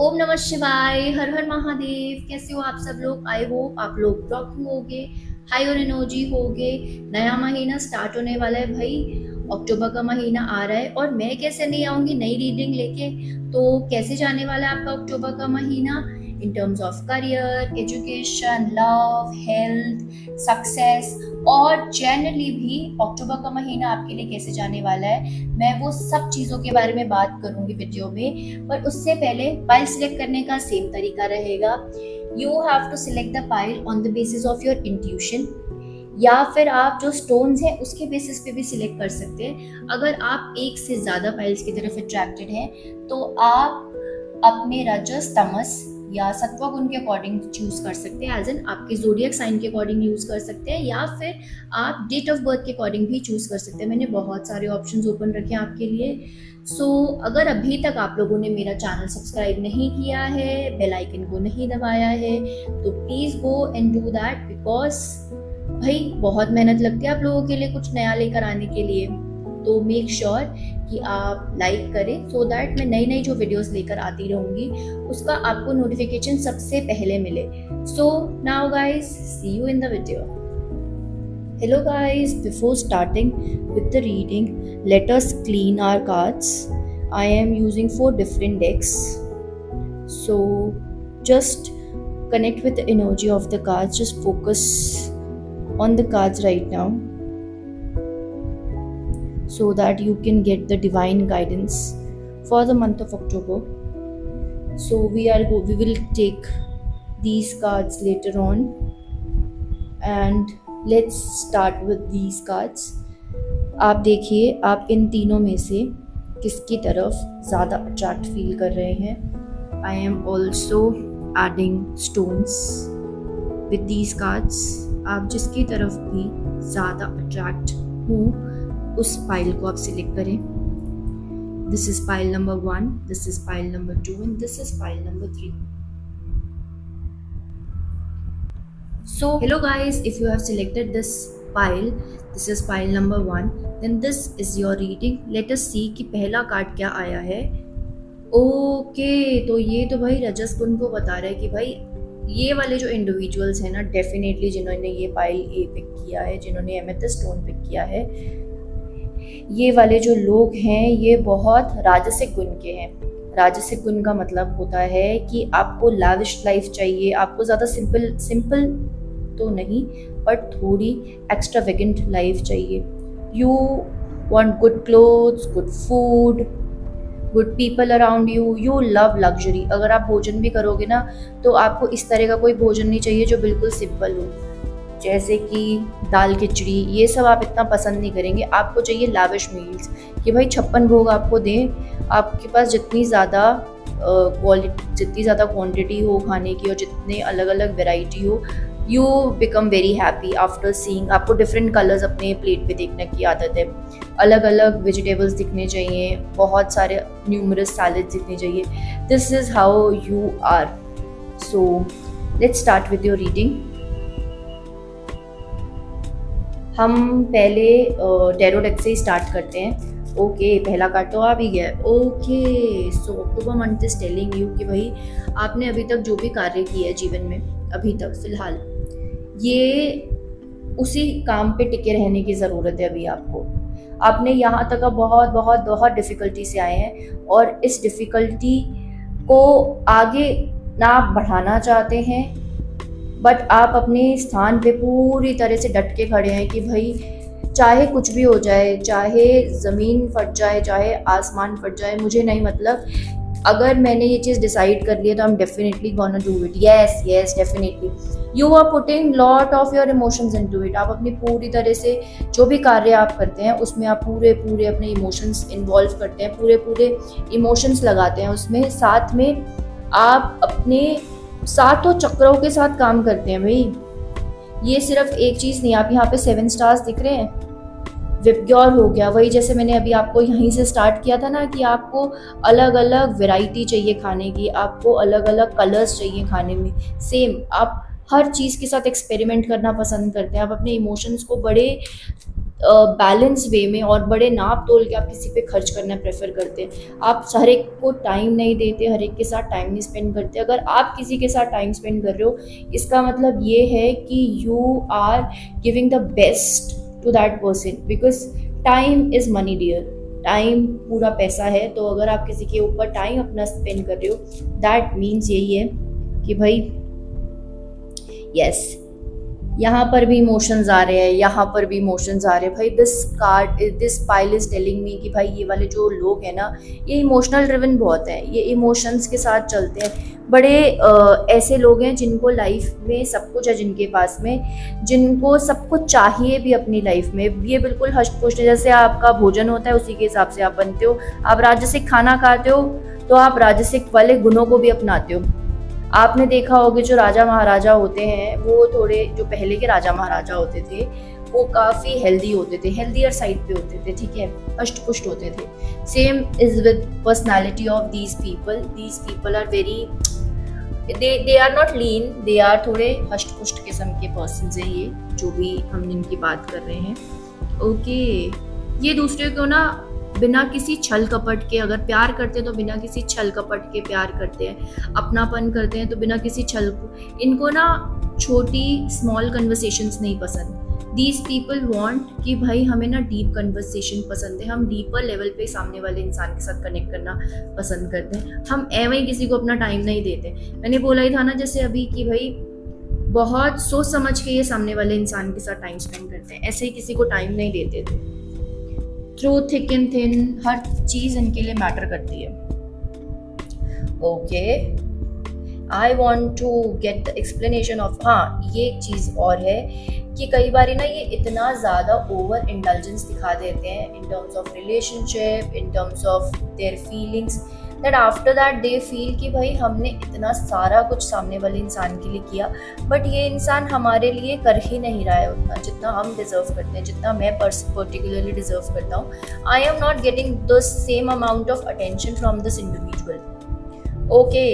ओम नमः शिवाय, हर हर महादेव। कैसे हो आप सब लोग? आई होप आप लोग रॉकिंग होगे, हाई और एनर्जी होगे। नया महीना स्टार्ट होने वाला है भाई। अक्टूबर का महीना आ रहा है और मैं कैसे नहीं आऊंगी नई रीडिंग लेके। तो कैसे जाने वाला है आपका अक्टूबर का महीना in terms of career, education, love, health, success और जनरली भी अक्टूबर का महीना आपके लिए कैसे जाने वाला है, मैं वो सब चीज़ों के बारे में बात करूंगी वीडियो में। पर उससे पहले पाइल सिलेक्ट करने का सेम तरीका रहेगा। You have to select the pile on the basis of your intuition, या फिर आप जो स्टोन्स हैं उसके बेसिस पे भी सिलेक्ट कर सकते हैं। अगर आप एक से ज़्यादा पाइल्स की तरफ अट्रैक्टेड हैं तो आप अपने रजस, तमस या सत्व गुण के अकॉर्डिंग चूज कर सकते हैं, एज एन आपके जोडियक साइन के अकॉर्डिंग यूज कर सकते हैं, या फिर आप डेट ऑफ बर्थ के अकॉर्डिंग भी चूज कर सकते हैं। मैंने बहुत सारे ऑप्शंस ओपन रखे हैं आपके लिए। अगर अभी तक आप लोगों ने मेरा चैनल सब्सक्राइब नहीं किया है, बेल आइकन को नहीं दबाया है, तो please go and do that, because भाई बहुत मेहनत लगती है आप लोगों के लिए कुछ नया लेकर आने के लिए। तो मेक श्योर कि आप लाइक करें सो दैट मैं नई नई जो वीडियोस लेकर आती रहूंगी उसका आपको नोटिफिकेशन सबसे पहले मिले। So now guys, see you in the video. Hello guys, before starting with the reading, let us clean our cards. I am using 4 different decks. So just connect with the energy of the cards. Just focus on the cards right now so that you can get the divine guidance for the month of October. So we will take these cards later on, and let's start with these cards. आप देखिए आप इन तीनों में से किसकी तरफ ज़्यादा attract feel कर रहे हैं। I am also adding stones with these cards. आप जिसकी तरफ भी ज़्यादा अट्रैक्ट हो उस पाइल को आप सिलेक्ट करें। This is pile number 1, this is pile number 2 and this is pile number 3. So hello guys, if you have selected this pile, this is pile number 1, then this is your reading. Let us see कि पहला card क्या आया है। Okay, तो ये तो भाई रजस कुंड को बता रहा है कि भाई ये वाले जो इंडिविजुअल्स हैं ना, डेफिनेटली जिन्होंने ये पाइल ए पिक किया है, जिन्होंने एमेथिस्ट स्टोन पिक किया है, ये वाले जो लोग हैं ये बहुत राजसिक गुण के हैं। राजसिक गुण का मतलब होता है कि आपको लाविश लाइफ चाहिए, आपको ज़्यादा सिंपल तो नहीं बट थोड़ी एक्स्ट्रावेगेंट लाइफ चाहिए। You want good clothes, good food, good people around you, you love luxury. अगर आप भोजन भी करोगे ना तो आपको इस तरह का कोई भोजन नहीं चाहिए जो बिल्कुल सिंपल हो, जैसे कि दाल खिचड़ी, ये सब आप इतना पसंद नहीं करेंगे। आपको चाहिए लाविश मील्स कि भाई 56 भोग आपको दें, आपके पास जितनी ज़्यादा क्वांटिटी हो खाने की और जितने अलग अलग वेराइटी हो, you become very happy after seeing. आपको डिफरेंट कलर्स अपने प्लेट पे देखने की आदत है, अलग अलग वेजिटेबल्स दिखने चाहिए, बहुत सारे न्यूमरस सैलेड्स दिखने चाहिए। This is how you are. So let's start with your reading. हम पहले टैरो डेक से ही स्टार्ट करते हैं। ओके, पहला कार्ड तो आ भी गया। Okay, so October month is telling you कि भाई आपने अभी तक जो भी कार्य किया है जीवन में, अभी तक फिलहाल ये उसी काम पे टिके रहने की ज़रूरत है। अभी आपने यहाँ तक बहुत बहुत बहुत डिफ़िकल्टी से आए हैं और इस डिफ़िकल्टी को आगे ना आप बढ़ाना चाहते हैं, बट आप अपने स्थान पे पूरी तरह से डट के खड़े हैं कि भाई चाहे कुछ भी हो जाए, चाहे ज़मीन फट जाए, चाहे आसमान फट जाए, मुझे नहीं मतलब। अगर मैंने ये चीज़ डिसाइड कर लिया तो I am definitely gonna do it. Yes yes, definitely you are putting lot of your emotions into it. आप अपनी पूरी तरह से जो भी कार्य आप करते हैं उसमें आप पूरे अपने इमोशंस इन्वॉल्व करते हैं, पूरे इमोशंस लगाते हैं उसमें। साथ में आप अपने सातों चक्रों के साथ काम करते हैं भाई। ये सिर्फ एक चीज़ नहीं, आप यहाँ पे 7 स्टार्स दिख रहे हैं, विपग्योर हो गया, वही जैसे मैंने अभी आपको यहीं से स्टार्ट किया था ना कि आपको अलग अलग वैरायटी चाहिए खाने की, आपको अलग अलग कलर्स चाहिए खाने में। सेम आप हर चीज़ के साथ एक्सपेरिमेंट करना पसंद करते हैं, आप अपने इमोशंस को बड़े बैलेंस वे में और बड़े नाप तोल के आप किसी पे खर्च करना प्रेफर करते हैं। आप हर एक को टाइम नहीं देते, हर एक के साथ टाइम नहीं स्पेंड करते। अगर आप किसी के साथ टाइम स्पेंड कर रहे हो, इसका मतलब ये है कि you are giving the best to that person, because time is money dear. Time पूरा पैसा है। तो अगर आप किसी के ऊपर टाइम अपना स्पेंड कर रहे हो, दैट मीन्स यही है कि भाई यस, यहाँ पर भी इमोशंस आ रहे हैं, यहाँ पर भी इमोशंस आ रहे हैं। भाई this pile is telling me कि भाई ये वाले जो लोग हैं ना, ये इमोशनल ड्रिवन बहुत है, ये इमोशंस के साथ चलते हैं। बड़े ऐसे लोग हैं जिनको लाइफ में सब कुछ है, जिनके पास में, जिनको सब कुछ चाहिए भी अपनी लाइफ में। ये बिल्कुल हष्ट पुष्ट, जैसे आपका भोजन होता है उसी के हिसाब से आप बनते हो। आप राजसिक खाना खाते हो तो आप राजसिक वाले गुणों को भी अपनाते हो। आपने देखा होगा जो राजा महाराजा होते हैं, वो थोड़े, जो पहले के राजा महाराजा होते थे, वो काफ़ी हेल्दी होते थे, हेल्दियर साइड पे होते थे, ठीक है, हष्ट पुष्ट होते थे। Same is with personality of these people are very, they are not lean, they are थोड़े हष्ट पुष्ट किस्म के पर्सन हैं ये, जो भी हम जिनकी बात कर रहे हैं। ओके, ये दूसरे को ना बिना किसी छल कपट के अगर प्यार करते हैं तो बिना किसी छल कपट के प्यार करते हैं, अपनापन करते हैं तो बिना किसी छल। इनको ना छोटी स्मॉल कन्वर्सेशंस नहीं पसंद। दीज पीपल वांट कि भाई हमें ना डीप कन्वर्सेशन पसंद है, हम डीपर लेवल पे सामने वाले इंसान के साथ कनेक्ट करना पसंद करते हैं। हम एवं ही किसी को अपना टाइम नहीं देते। मैंने बोला ही था ना जैसे अभी कि भाई बहुत सोच समझ के ये सामने वाले इंसान के साथ टाइम स्पेंड करते हैं, ऐसे ही किसी को टाइम नहीं देते थे। थ्रू थिक एंड थिन हर चीज़ इनके लिए मैटर करती है। Okay, I want to get the explanation of, हाँ ये एक चीज़ और है कि कई बार ना ये इतना ज़्यादा ओवर इंडल्जेंस दिखा देते हैं in terms of relationship, in terms of their feelings, that after that they feel कि भाई हमने इतना सारा कुछ सामने वाले इंसान के लिए किया, बट ये इंसान हमारे लिए कर ही नहीं रहा है उतना जितना हम डिजर्व करते हैं, जितना मैं पर्टिकुलरली डिजर्व करता हूँ। I am not getting the same amount of attention from this individual. Okay,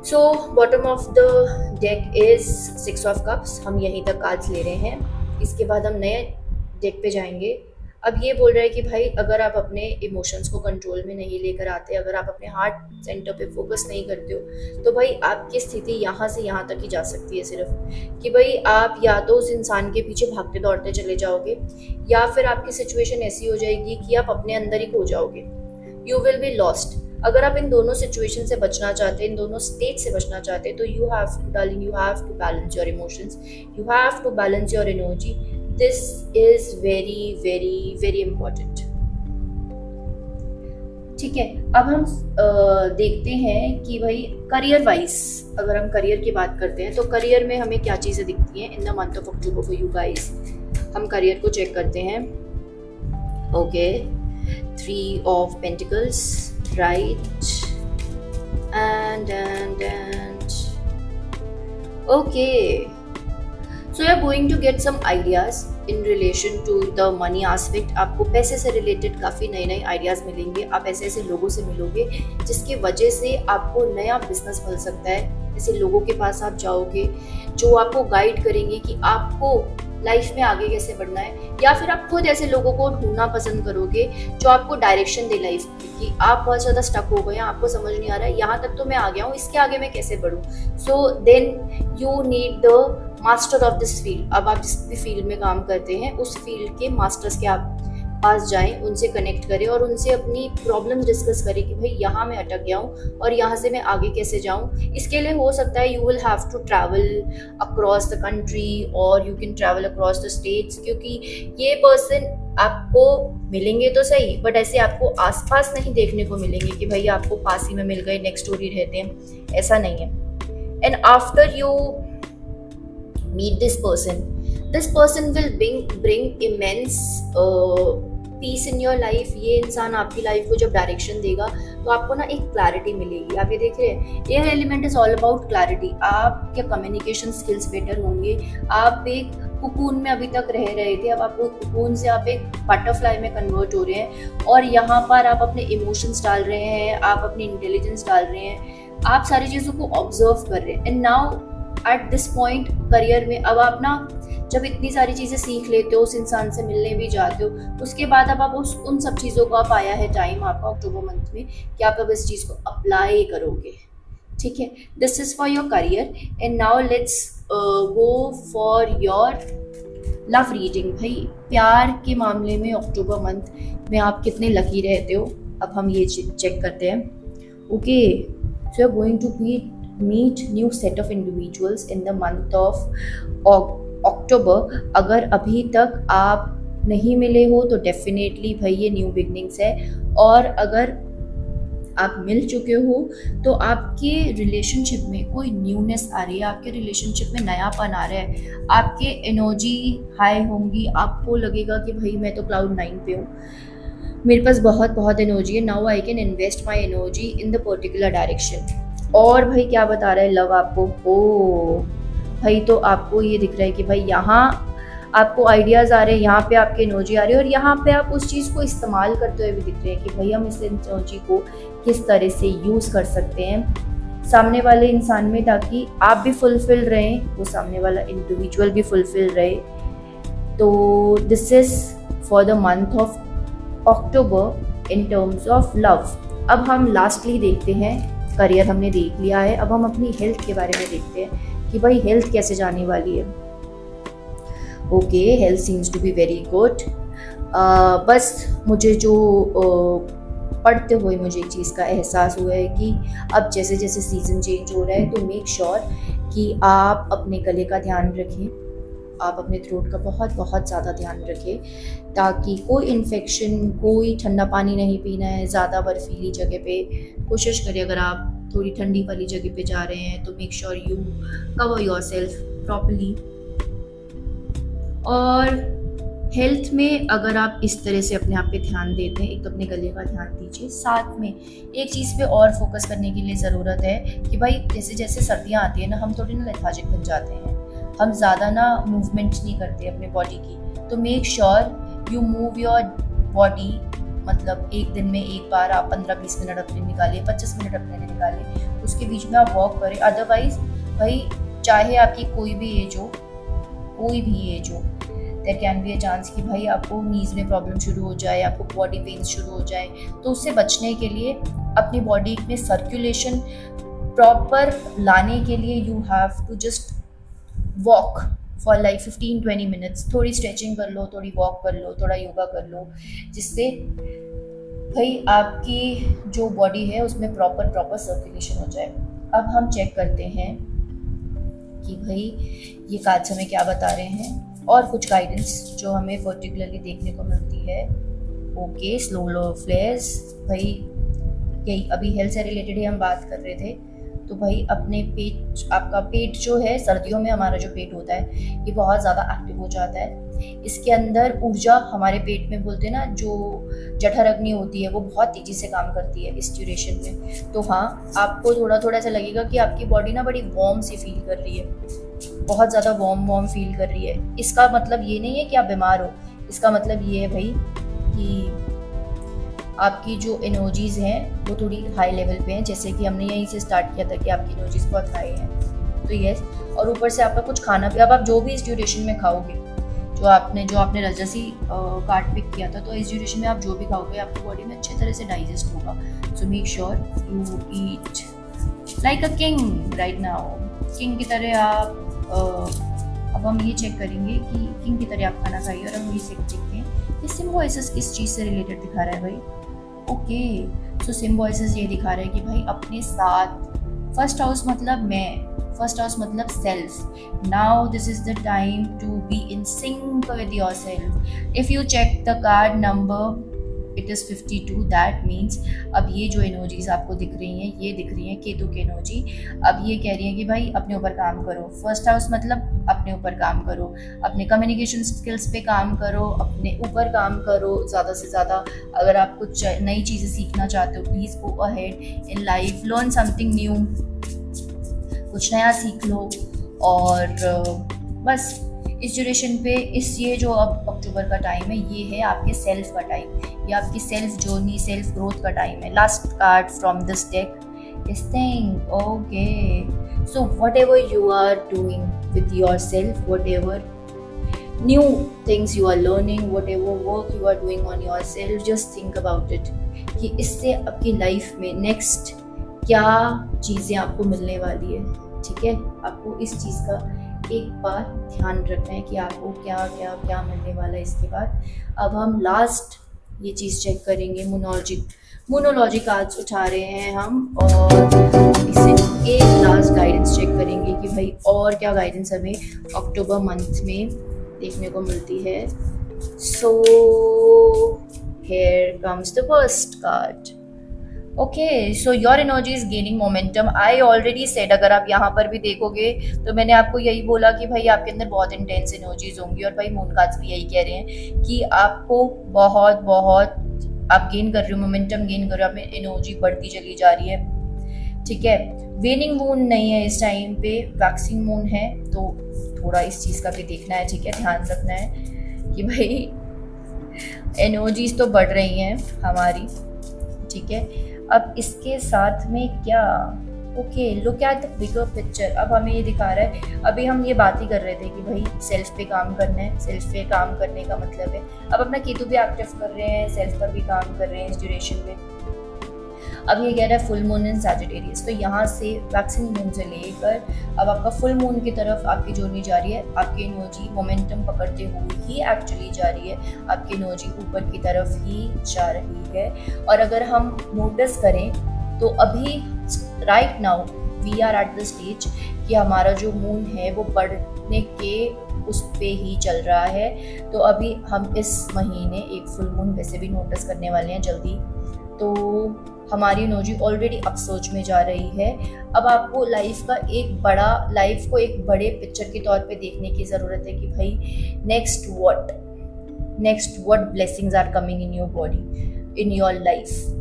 so bottom of the deck is 6 of cups. हम यहीं तक कार्ड्स ले रहे हैं, इसके बाद हम नए डेक पे जाएंगे। अब ये बोल रहा है कि भाई अगर आप अपने इमोशंस को कंट्रोल में नहीं लेकर आते, अगर आप अपने हार्ट सेंटर पे फोकस नहीं करते हो, तो भाई आपकी स्थिति यहाँ से यहाँ तक ही जा सकती है सिर्फ कि भाई आप या तो उस इंसान के पीछे भागते दौड़ते चले जाओगे, या फिर आपकी सिचुएशन ऐसी हो जाएगी कि आप अपने अंदर ही खो जाओगे। You will be lost. अगर आप इन दोनों सिचुएशन से बचना चाहते हैं, इन दोनों स्टेट से बचना चाहते हैं, तो you have to balance your emotions, you have to balance your energy. This is very very very important. ठीक है, अब हम देखते हैं कि भाई करियर वाइज अगर हम करियर की बात करते हैं तो करियर में हमें क्या चीज़ें दिखती हैं इन the month of October for you guys. हम करियर को चेक करते हैं। Okay, 3 of Pentacles, right, and okay, so you are going to get some ideas in relation to the money aspect। आपको पैसे से रिलेटेड काफ़ी नए नए आइडियाज़ मिलेंगे। आप ऐसे ऐसे लोगों से मिलोगे जिसकी वजह से आपको नया बिजनेस मिल सकता है। ऐसे लोगों के पास आप जाओगे जो आपको गाइड करेंगे कि आपको लाइफ में आगे कैसे बढ़ना है, या फिर आप खुद ऐसे लोगों को ढूंढना पसंद करोगे जो आपको डायरेक्शन दे लाइफ की कि आप बहुत ज़्यादा स्टक हो गए हैं, आपको समझ नहीं आ रहा है, यहाँ तक तो मैं आ गया हूँ, इसके आगे मैं कैसे बढ़ूँ। So then you need the master of this field. अब आप जिस भी फील्ड में काम करते हैं उस फील्ड के मास्टर्स के आप पास जाएं, उनसे कनेक्ट करें और उनसे अपनी प्रॉब्लम डिस्कस करें कि भाई यहाँ मैं अटक गया हूँ और यहाँ से मैं आगे कैसे जाऊँ। इसके लिए हो सकता है you will have to travel across the country और you can travel across the states, क्योंकि ये पर्सन आपको मिलेंगे तो सही बट ऐसे आपको आसपास नहीं देखने को मिलेंगे कि भाई आपको पास ही में मिल गए, नेक्स्ट डोर ही रहते हैं, ऐसा नहीं है। And after you meet this person will bring immense peace in your life. ये इंसान आपकी लाइफ को जब डायरेक्शन देगा तो आपको ना एक क्लैरिटी मिलेगी। आप ये देख रहे हैं, air element is all about clarity. आपके कम्युनिकेशन स्किल्स बेटर होंगे। आप एक कुकून में अभी तक रह रहे थे, अब आपको कुकून से आप एक बटरफ्लाई में कन्वर्ट हो रहे हैं और यहाँ पर आप अपने इमोशंस डाल रहे हैं, आप अपनी इंटेलिजेंस डाल रहे हैं, आप सारी चीज़ों को ऑब्जर्व कर रहे हैं। And now at this point career में अब आप ना जब इतनी सारी चीज़ें सीख लेते हो, उस इंसान से मिलने भी जाते हो, उसके बाद अब आप उन सब चीज़ों को आप आया है टाइम आपका अक्टूबर मंथ में कि आप अब इस चीज़ को अप्लाई करोगे। ठीक है, this is for your career. And now let's go for your love reading. भाई प्यार के मामले में अक्टूबर मंथ में आप कितने लकी रहते हो, अब हम ये चेक करते हैं। Okay, so you are going to meet new set of individuals in the month of October. अगर अभी तक आप नहीं मिले हो तो डेफिनेटली भाई ये न्यू बिगनिंग्स है, और अगर आप मिल चुके हो तो आपके रिलेशनशिप में कोई न्यूनेस आ रही है, आपके रिलेशनशिप में नयापन आ रहा है, आपके एनर्जी हाई होंगी, आपको लगेगा कि भाई मैं तो क्लाउड 9 पे हूँ, मेरे पास बहुत बहुत एनर्जी है, now I can invest my energy in the particular direction. और भाई क्या बता रहा है लव आपको? ओ भाई तो आपको ये दिख रहा है कि भाई यहाँ आपको आइडियाज़ आ रहे हैं, यहाँ पे आपकी एनर्जी आ रही है, और यहाँ पे आप उस चीज़ को इस्तेमाल करते हुए भी दिख रहे हैं कि भाई हम इस एनर्जी को किस तरह से यूज़ कर सकते हैं सामने वाले इंसान में, ताकि आप भी फुलफिल रहें, वो सामने वाला इंडिविजुअल भी फुलफिल रहे। तो this is for the month of October in terms of love. अब हम लास्टली देखते हैं, करियर हमने देख लिया है, अब हम अपनी हेल्थ के बारे में देखते हैं कि भाई हेल्थ कैसे जाने वाली है। Okay, health seems to be very good. बस मुझे जो पढ़ते हुए मुझे एक चीज़ का एहसास हुआ है कि अब जैसे जैसे सीज़न चेंज हो रहा है तो मेक श्योर कि आप अपने गले का ध्यान रखें, आप अपने थ्रोट का बहुत बहुत ज़्यादा ध्यान रखें, ताकि कोई इन्फेक्शन, कोई ठंडा पानी नहीं पीना है ज़्यादा बर्फीली जगह पे। कोशिश करिए अगर आप थोड़ी ठंडी वाली जगह पे जा रहे हैं तो make sure you cover your self properly. और हेल्थ में अगर आप इस तरह से अपने आप पे ध्यान देते हैं, एक तो अपने गले का ध्यान दीजिए, साथ में एक चीज़ पे और फोकस करने के लिए ज़रूरत है कि भाई जैसे जैसे सर्दियाँ आती है ना, हम थोड़ी ना लेथार्जिक बन जाते हैं, हम ज़्यादा ना मूवमेंट नहीं करते अपने बॉडी की। तो make sure you move your body, मतलब एक दिन में एक बार आप 15-20 मिनट अपने निकालिए, 25 मिनट अपने लिए निकालिए, उसके बीच में आप वॉक करें। अदरवाइज भाई चाहे आपकी कोई भी एज हो, there can be a chance कि भाई आपको नीज में प्रॉब्लम शुरू हो जाए, आपको बॉडी पेन्स शुरू हो जाए। तो उससे बचने के लिए अपनी बॉडी में सर्कुलेशन प्रॉपर लाने के लिए you have to just walk for like 15-20 minutes. थोड़ी स्ट्रेचिंग कर लो, थोड़ी वॉक कर लो, थोड़ा योगा कर लो, जिससे भाई आपकी जो बॉडी है उसमें प्रॉपर सर्कुलेशन हो जाए। अब हम चेक करते हैं कि भाई ये कार्ड्स हमें क्या बता रहे हैं और कुछ गाइडेंस जो हमें पर्टिकुलरली देखने को मिलती है। Okay, slow फ्लेयर्स। भाई यही अभी हेल्थ से रिलेटेड ही हम बात कर रहे थे, तो भाई अपने पेट, आपका पेट जो है, सर्दियों में हमारा जो पेट होता है ये बहुत ज़्यादा एक्टिव हो जाता है। इसके अंदर ऊर्जा, हमारे पेट में बोलते हैं ना जो जठर अग्नि होती है, वो बहुत तेज़ी से काम करती है इस ड्यूरेशन में। तो हाँ, आपको थोड़ा ऐसा लगेगा कि आपकी बॉडी ना बड़ी वार्म सी फील कर रही है, बहुत ज़्यादा वार्म फील कर रही है। इसका मतलब ये नहीं है कि आप बीमार हो, इसका मतलब ये है भाई कि आपकी जो एनर्जीज़ हैं वो थोड़ी हाई लेवल पे हैं, जैसे कि हमने यहीं से स्टार्ट किया था कि आपकी एनर्जीज़ बहुत हाई हैं। तो यस, और ऊपर से आपका कुछ खाना भी, अब आप जो भी इस ड्यूरेशन में खाओगे, जो आपने रजसी कार्ड पिक किया था, तो इस ड्यूरेशन में आप जो भी खाओगे आपकी बॉडी में अच्छे तरह से डाइजेस्ट होगा। So make sure you eat like a king right now, king की तरह आप अब हम ये चेक करेंगे कि किंग की तरह आप खाना खाइए, और हम ये देखते हैं कि सिम्बोसिस किस चीज़ से रिलेटेड दिखा रहा है भाई। ओके, सो सिम्बोसिस ये दिखा रहा है कि भाई अपने साथ, फर्स्ट हाउस मतलब मैं, फर्स्ट हाउस मतलब self. Now this is the time to be in sync with your self. If you check the card number, it is 52। That means अब ये जो एनर्जीज आपको दिख रही हैं, ये दिख रही हैं केतु की एनर्जी। अब ये कह रही है कि भाई अपने ऊपर काम करो। फर्स्ट हाउस मतलब अपने ऊपर काम करो, अपने कम्युनिकेशन स्किल्स पे काम करो, अपने ऊपर काम करो ज़्यादा से ज़्यादा। अगर आप कुछ नई चीज़ें सीखना चाहते हो, please go ahead in life, learn something new, कुछ नया सीख लो। और बस इस ड्यूरेशन पे, ये जो अब अक्टूबर का टाइम है, ये है आपके सेल्फ का टाइम, ये आपकी सेल्फ जर्नी, सेल्फ ग्रोथ का टाइम है। Last card from this deck This thing, okay. So whatever you are doing with yourself, whatever new things you are learning, whatever work you are doing on yourself, just think about it कि इससे आपकी life में next क्या चीज़ें आपको मिलने वाली है, ठीक है। आपको इस चीज़ का एक बार ध्यान रखना है कि आपको क्या क्या क्या मिलने वाला है इसके बाद। अब हम लास्ट ये चीज़ चेक करेंगे, मोनोलॉजी कार्ड्स उठा रहे हैं हम और इसे एक लास्ट गाइडेंस चेक करेंगे कि भाई और क्या गाइडेंस हमें अक्टूबर मंथ में देखने को मिलती है। So here comes the first card. Okay, so your energy is gaining momentum. I already said, अगर आप यहाँ पर भी देखोगे तो मैंने आपको यही बोला कि भाई आपके अंदर बहुत इंटेंस एनर्जीज होंगी और भाई मून कार्ड्स भी यही कह रहे हैं कि आपको बहुत बहुत आप गेन कर रहे हो, मोमेंटम गेन कर रहे हो, आप में एनर्जी बढ़ती चली जा रही है, ठीक है। वेनिंग मून नहीं है इस टाइम पे, वैक्सिंग मून है, तो थोड़ा इस चीज़ का भी देखना है, ठीक है, ध्यान रखना है कि भाई एनर्जीज तो बढ़ रही हैं हमारी, ठीक है। अब इसके साथ में क्या, okay, look at the bigger picture. अब हमें ये दिखा रहा है, अभी हम ये बात ही कर रहे थे कि भाई सेल्फ पे काम करना है, सेल्फ पे काम करने का मतलब है अब अपना केतु भी एक्टिव कर रहे हैं, सेल्फ पर भी काम कर रहे हैं इस ड्यूरेशन में। अब ये कह रहा है फुल मून इन सैजिटेरियस, तो यहाँ से वैक्सिंग मून से लेकर अब आपका फुल मून की तरफ आपकी जर्नी जा रही है। आपकी एनर्जी मोमेंटम पकड़ते हुए ही एक्चुअली जा रही है, आपकी एनर्जी ऊपर की तरफ ही जा रही है। और अगर हम नोटिस करें तो अभी right now we are at the stage कि हमारा जो मून है वो बढ़ने के उस पे ही चल रहा है। तो अभी हम इस महीने एक फुल मून वैसे भी नोटिस करने वाले हैं जल्दी, तो हमारी एनर्जी ऑलरेडी अपसोच में जा रही है। अब आपको लाइफ को एक बड़े पिक्चर के तौर पे देखने की ज़रूरत है कि भाई next what blessings are coming in your body, in your life.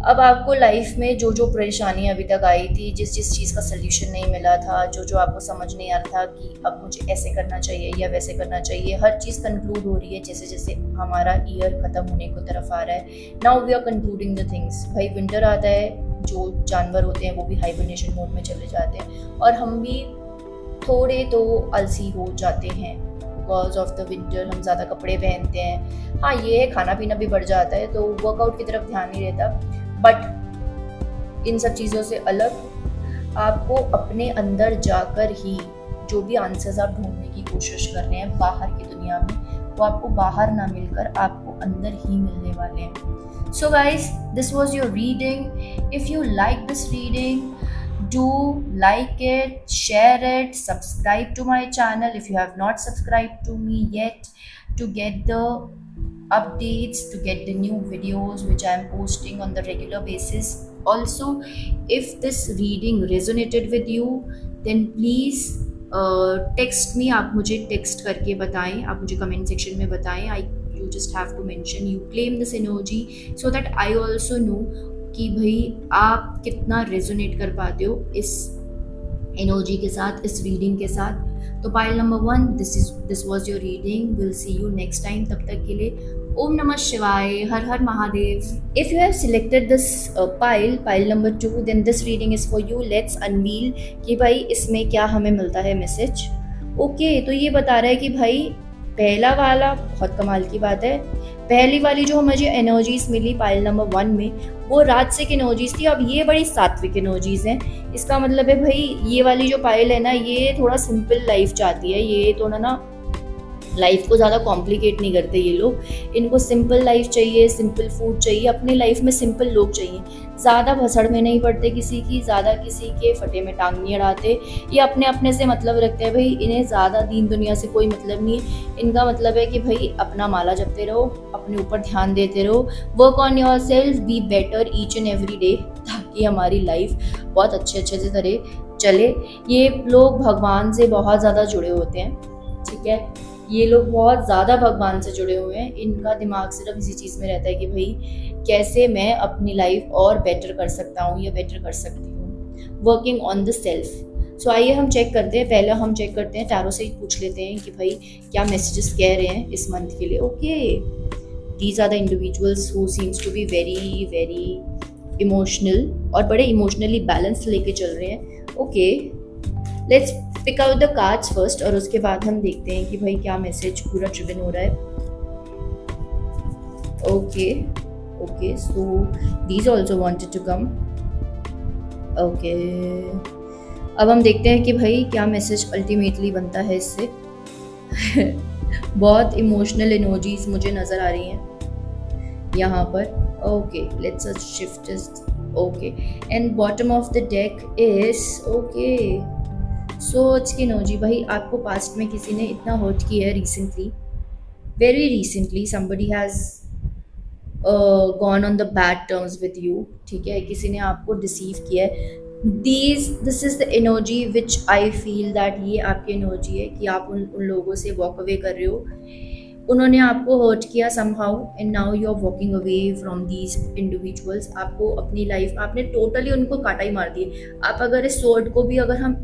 अब आपको लाइफ में जो परेशानियां अभी तक आई थी, जिस चीज़ का सल्यूशन नहीं मिला था, जो आपको समझ नहीं आ रहा था कि अब मुझे ऐसे करना चाहिए या वैसे करना चाहिए, हर चीज़ कंक्लूड हो रही है जैसे जैसे हमारा ईयर ख़त्म होने को तरफ आ रहा है। Now we are concluding the things. भाई विंटर आता है, जो जानवर होते हैं वो भी हाइबरनेशन मोड में चले जाते हैं और हम भी थोड़े तो आलसी हो जाते हैं बिकॉज ऑफ द विंटर। हम ज़्यादा कपड़े पहनते हैं, हाँ ये है, खाना पीना भी बढ़ जाता है, तो वर्कआउट की तरफ ध्यान नहीं रहता। बट इन सब चीज़ों से अलग आपको अपने अंदर जाकर ही जो भी आंसर्स आप ढूंढने की कोशिश कर रहे हैं बाहर की दुनिया में, वो आपको बाहर ना मिलकर आपको अंदर ही मिलने वाले हैं। So guys, this was your reading. If you like this reading, do like it, share it, subscribe to my channel if you have not subscribed to me yet, to get the updates, to get the new videos which I am posting on the regular basis. Also, if this reading resonated with you, then please text me. आप मुझे text करके बताएं, आप मुझे comment section में बताएं। You just have to mention you claim this energy so that I also know कि भाई आप कितना रेजोनेट कर पाते हो इस एनर्जी के साथ, इस रीडिंग के साथ। तो pile number 1, this was your reading. Will see you next time. तब तक के लिए ओम नमः शिवाय, हर हर Mahadev. If you have selected this pile number 2, then this reading is for you. Let's unveil कि भाई इसमें क्या हमें मिलता है मैसेज। ओके, तो ये बता रहा है कि भाई पहला वाला बहुत कमाल की बात है। पहली वाली जो मुझे एनर्जीज मिली पाइल नंबर 1 में, वो राजसिक एनर्जीज थी। अब ये बड़ी सात्विक एनर्जीज हैं। इसका मतलब है भाई ये वाली जो पाइल है ना, ये थोड़ा सिंपल लाइफ चाहती है। ये थोड़ा ना लाइफ को ज़्यादा कॉम्प्लिकेट नहीं करते ये लोग। इनको सिंपल लाइफ चाहिए, सिंपल फूड चाहिए, अपने लाइफ में सिंपल लोग चाहिए। ज़्यादा भसड़ में नहीं पड़ते किसी की, ज़्यादा किसी के फटे में टांग नहीं अड़ाते। ये अपने अपने से मतलब रखते हैं भाई, इन्हें ज़्यादा दीन दुनिया से कोई मतलब नहीं है। इनका मतलब है कि भाई अपना माला जपते रहो, अपने ऊपर ध्यान देते रहो, work on your self, be better each and every day, ताकि हमारी लाइफ बहुत अच्छे से तरह चले। ये लोग भगवान से बहुत ज़्यादा जुड़े होते हैं, ठीक है। ये लोग बहुत ज़्यादा भगवान से जुड़े हुए हैं। इनका दिमाग सिर्फ इसी चीज़ में रहता है कि भाई कैसे मैं अपनी लाइफ और बेटर कर सकता हूँ या बेटर कर सकती हूँ, वर्किंग ऑन द सेल्फ। सो आइए हम चेक करते हैं। पहले हम चेक करते हैं, टैरो से ही पूछ लेते हैं कि भाई क्या मैसेजेस कह रहे हैं इस मंथ के लिए। Okay, these are the individuals who seems to be very very emotional और बड़े इमोशनली बैलेंस लेके चल रहे हैं। Okay, let's pick out the cards first और उसके बाद हम देखते हैं कि भाई क्या मैसेज पूरा ड्रिवन हो रहा है। Okay, so these also wanted to come. Okay, अब हम देखते हैं कि भाई क्या मैसेज अल्टीमेटली बनता है इससे। बहुत इमोशनल एनर्जीज मुझे नज़र आ रही हैं यहाँ पर। Okay, let's shift this. Okay, and bottom of the deck is okay सोच की एनर्जी। भाई आपको पास्ट में किसी ने इतना हर्ट किया है recently, very recently somebody has gone on the bad terms with you, ठीक है, किसी ने आपको डिसीव किया है। This is the energy which I feel that ये आपकी एनर्जी है कि आप उन लोगों से वॉक अवे कर रहे हो। उन्होंने आपको हर्ट किया somehow and now you are walking away from these individuals. आपको अपनी लाइफ में आपने टोटली उनको काटा ही मार दिया। आप अगर इस स्वॉर्ड को भी, अगर हम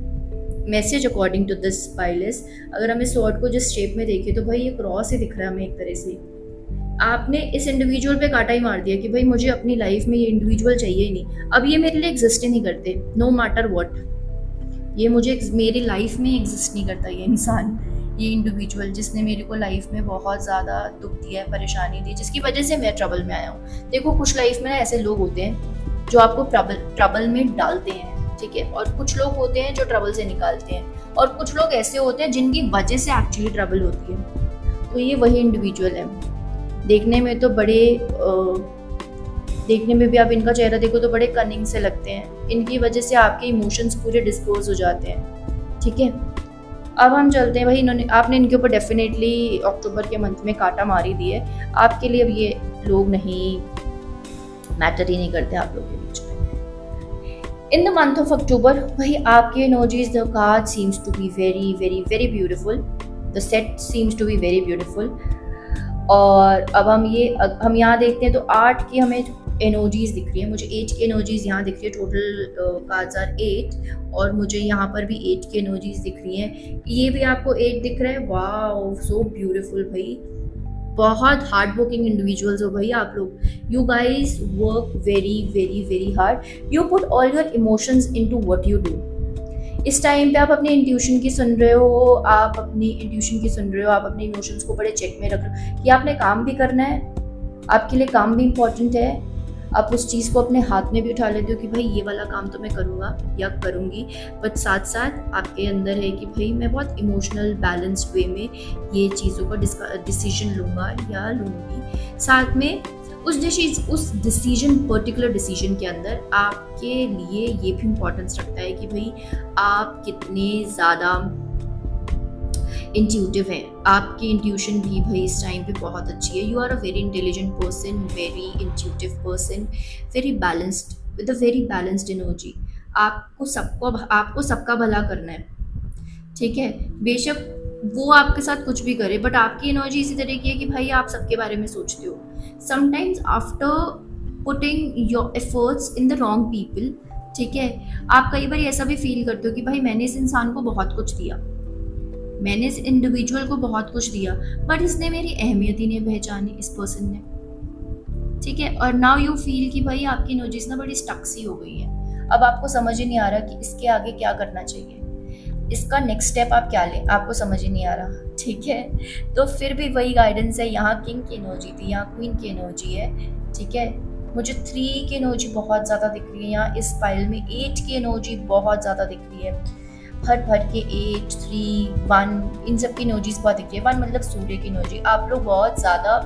मैसेज अकॉर्डिंग टू दिस पाइलेस, अगर हम इस स्वॉर्ड को जिस शेप में देखें तो भाई ये क्रॉस ही दिख रहा है हमें एक तरह से। आपने इस इंडिविजुअल पे काटा ही मार दिया कि भाई मुझे अपनी लाइफ में ये इंडिविजुअल चाहिए ही नहीं, अब ये मेरे लिए एग्जिस्ट ही नहीं करते, नो मैटर व्हाट। ये मुझे मेरी लाइफ में एग्जिस्ट नहीं करता ये इंसान, ये इंडिविजुअल जिसने मेरे को लाइफ में बहुत ज़्यादा दुख दिया है, परेशानी दी, जिसकी वजह से मैं ट्रबल में आया हूँ। देखो, कुछ लाइफ में ना ऐसे लोग होते हैं जो आपको ट्रबल में डालते हैं, ठीक है, और कुछ लोग होते हैं जो ट्रबल से निकालते हैं, और कुछ लोग ऐसे होते हैं जिनकी वजह से एक्चुअली ट्रबल होती है। तो ये वही इंडिविजुअल है। देखने में तो बड़े देखने में भी आप इनका चेहरा देखो तो बड़े कनिंग से लगते हैं। इनकी वजह से आपके इमोशंस पूरे डिस्पोज हो जाते हैं, ठीक है। अब हम चलते हैं भाई, आपने इनके ऊपर डेफिनेटली अक्टूबर के मंथ में काटा मारी दी है। आपके लिए अब ये लोग नहीं मैटर ही नहीं करते आप लोगों के बीच में। In the month of October भाई आपके energies, the card seems to be very very very beautiful, the set seems to be very beautiful. और अब हम यहाँ देखते हैं तो 8 की हमें एनर्जीज दिख रही है, मुझे 8 की एनर्जीज यहाँ दिख रही है। टोटल कार्ड्स आर 8 और मुझे यहाँ पर भी 8 की एनर्जीज दिख रही हैं। ये भी आपको 8 दिख रहा है। वाओ, सो ब्यूटीफुल भाई, बहुत हार्ड वर्किंग इंडिविजुअल्स हो भाई आप लोग। You guys work very very very hard, you put all your emotions into what you do. इस टाइम पे आप अपनी इंट्यूशन की सुन रहे हो, आप अपनी इमोशंस को बड़े चेक में रख रहे हो कि आपने काम भी करना है, आपके लिए काम भी इम्पोर्टेंट है। आप उस चीज़ को अपने हाथ में भी उठा लेते हो कि भाई ये वाला काम तो मैं करूँगा या करूँगी, बट साथ साथ आपके अंदर है कि भाई मैं बहुत इमोशनल बैलेंस्ड वे में ये चीज़ों का डिसीजन लूँगा या लूँगी। साथ में उस डिसीजन, पर्टिकुलर डिसीजन के अंदर आपके लिए ये भी इम्पोर्टेंस रखता है कि भाई आप कितने ज़्यादा इंट्यूटिव हैं। आपकी इंट्यूशन भी भाई इस टाइम पे बहुत अच्छी है। You are a very intelligent person, very intuitive person, very balanced, with a very balanced energy. आपको सबका भला करना है, ठीक है। बेशक वो आपके साथ कुछ भी करे, बट आपकी एनर्जी इसी तरह की है कि भाई आप सबके बारे में सोचते हो। Sometimes after putting your efforts in the wrong people, ठीक है, आप कई बार ऐसा भी फील करते हो कि भाई मैंने इस इंसान को बहुत कुछ दिया, मैंने इस इंडिविजुअल को बहुत कुछ दिया, बट इसने मेरी अहमियत ही नहीं पहचानी, इस पर्सन ने, ठीक है। और नाउ यू फील कि भाई आपकी एनर्जीज ना बड़ी स्टक सी हो गई है। अब आपको समझ ही नहीं आ रहा कि इसके आगे क्या करना चाहिए, इसका नेक्स्ट स्टेप आप क्या लें, आपको समझ ही नहीं आ रहा, ठीक है। तो फिर भी वही गाइडेंस है। यहाँ किंग की एनर्जी थी, यहाँ क्वीन की एनर्जी है, ठीक है। मुझे 3 की एनर्जी बहुत ज़्यादा दिख रही है यहाँ इस फाइल में। 8 की एनर्जी बहुत ज़्यादा दिख रही है, भर के 8, 3, 1, इन सब की एनर्जीज बहुत दिख रही है। 1 मतलब सूर्य की एनर्जी। आप लोग बहुत ज़्यादा,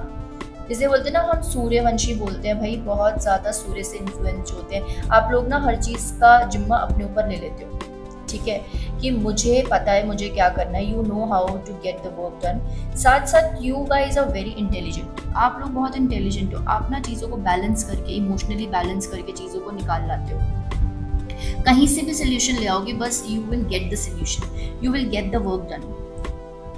जिसे बोलते हैं ना हम सूर्यवंशी बोलते हैं भाई, बहुत ज़्यादा सूर्य से इन्फ्लुएंस होते हैं आप लोग ना। हर चीज़ का जिम्मा अपने ऊपर ले लेते हो, ठीक है, कि मुझे पता है मुझे क्या करना है। You know how to get the work done. साथ साथ you guys are very intelligent, आप लोग बहुत इंटेलिजेंट हो। आप ना चीज़ों को बैलेंस करके, इमोशनली बैलेंस करके चीज़ों को निकाल लाते हो। कहीं से भी सोल्यूशन ले आओगे, बस you will get the solution, you will get the work done,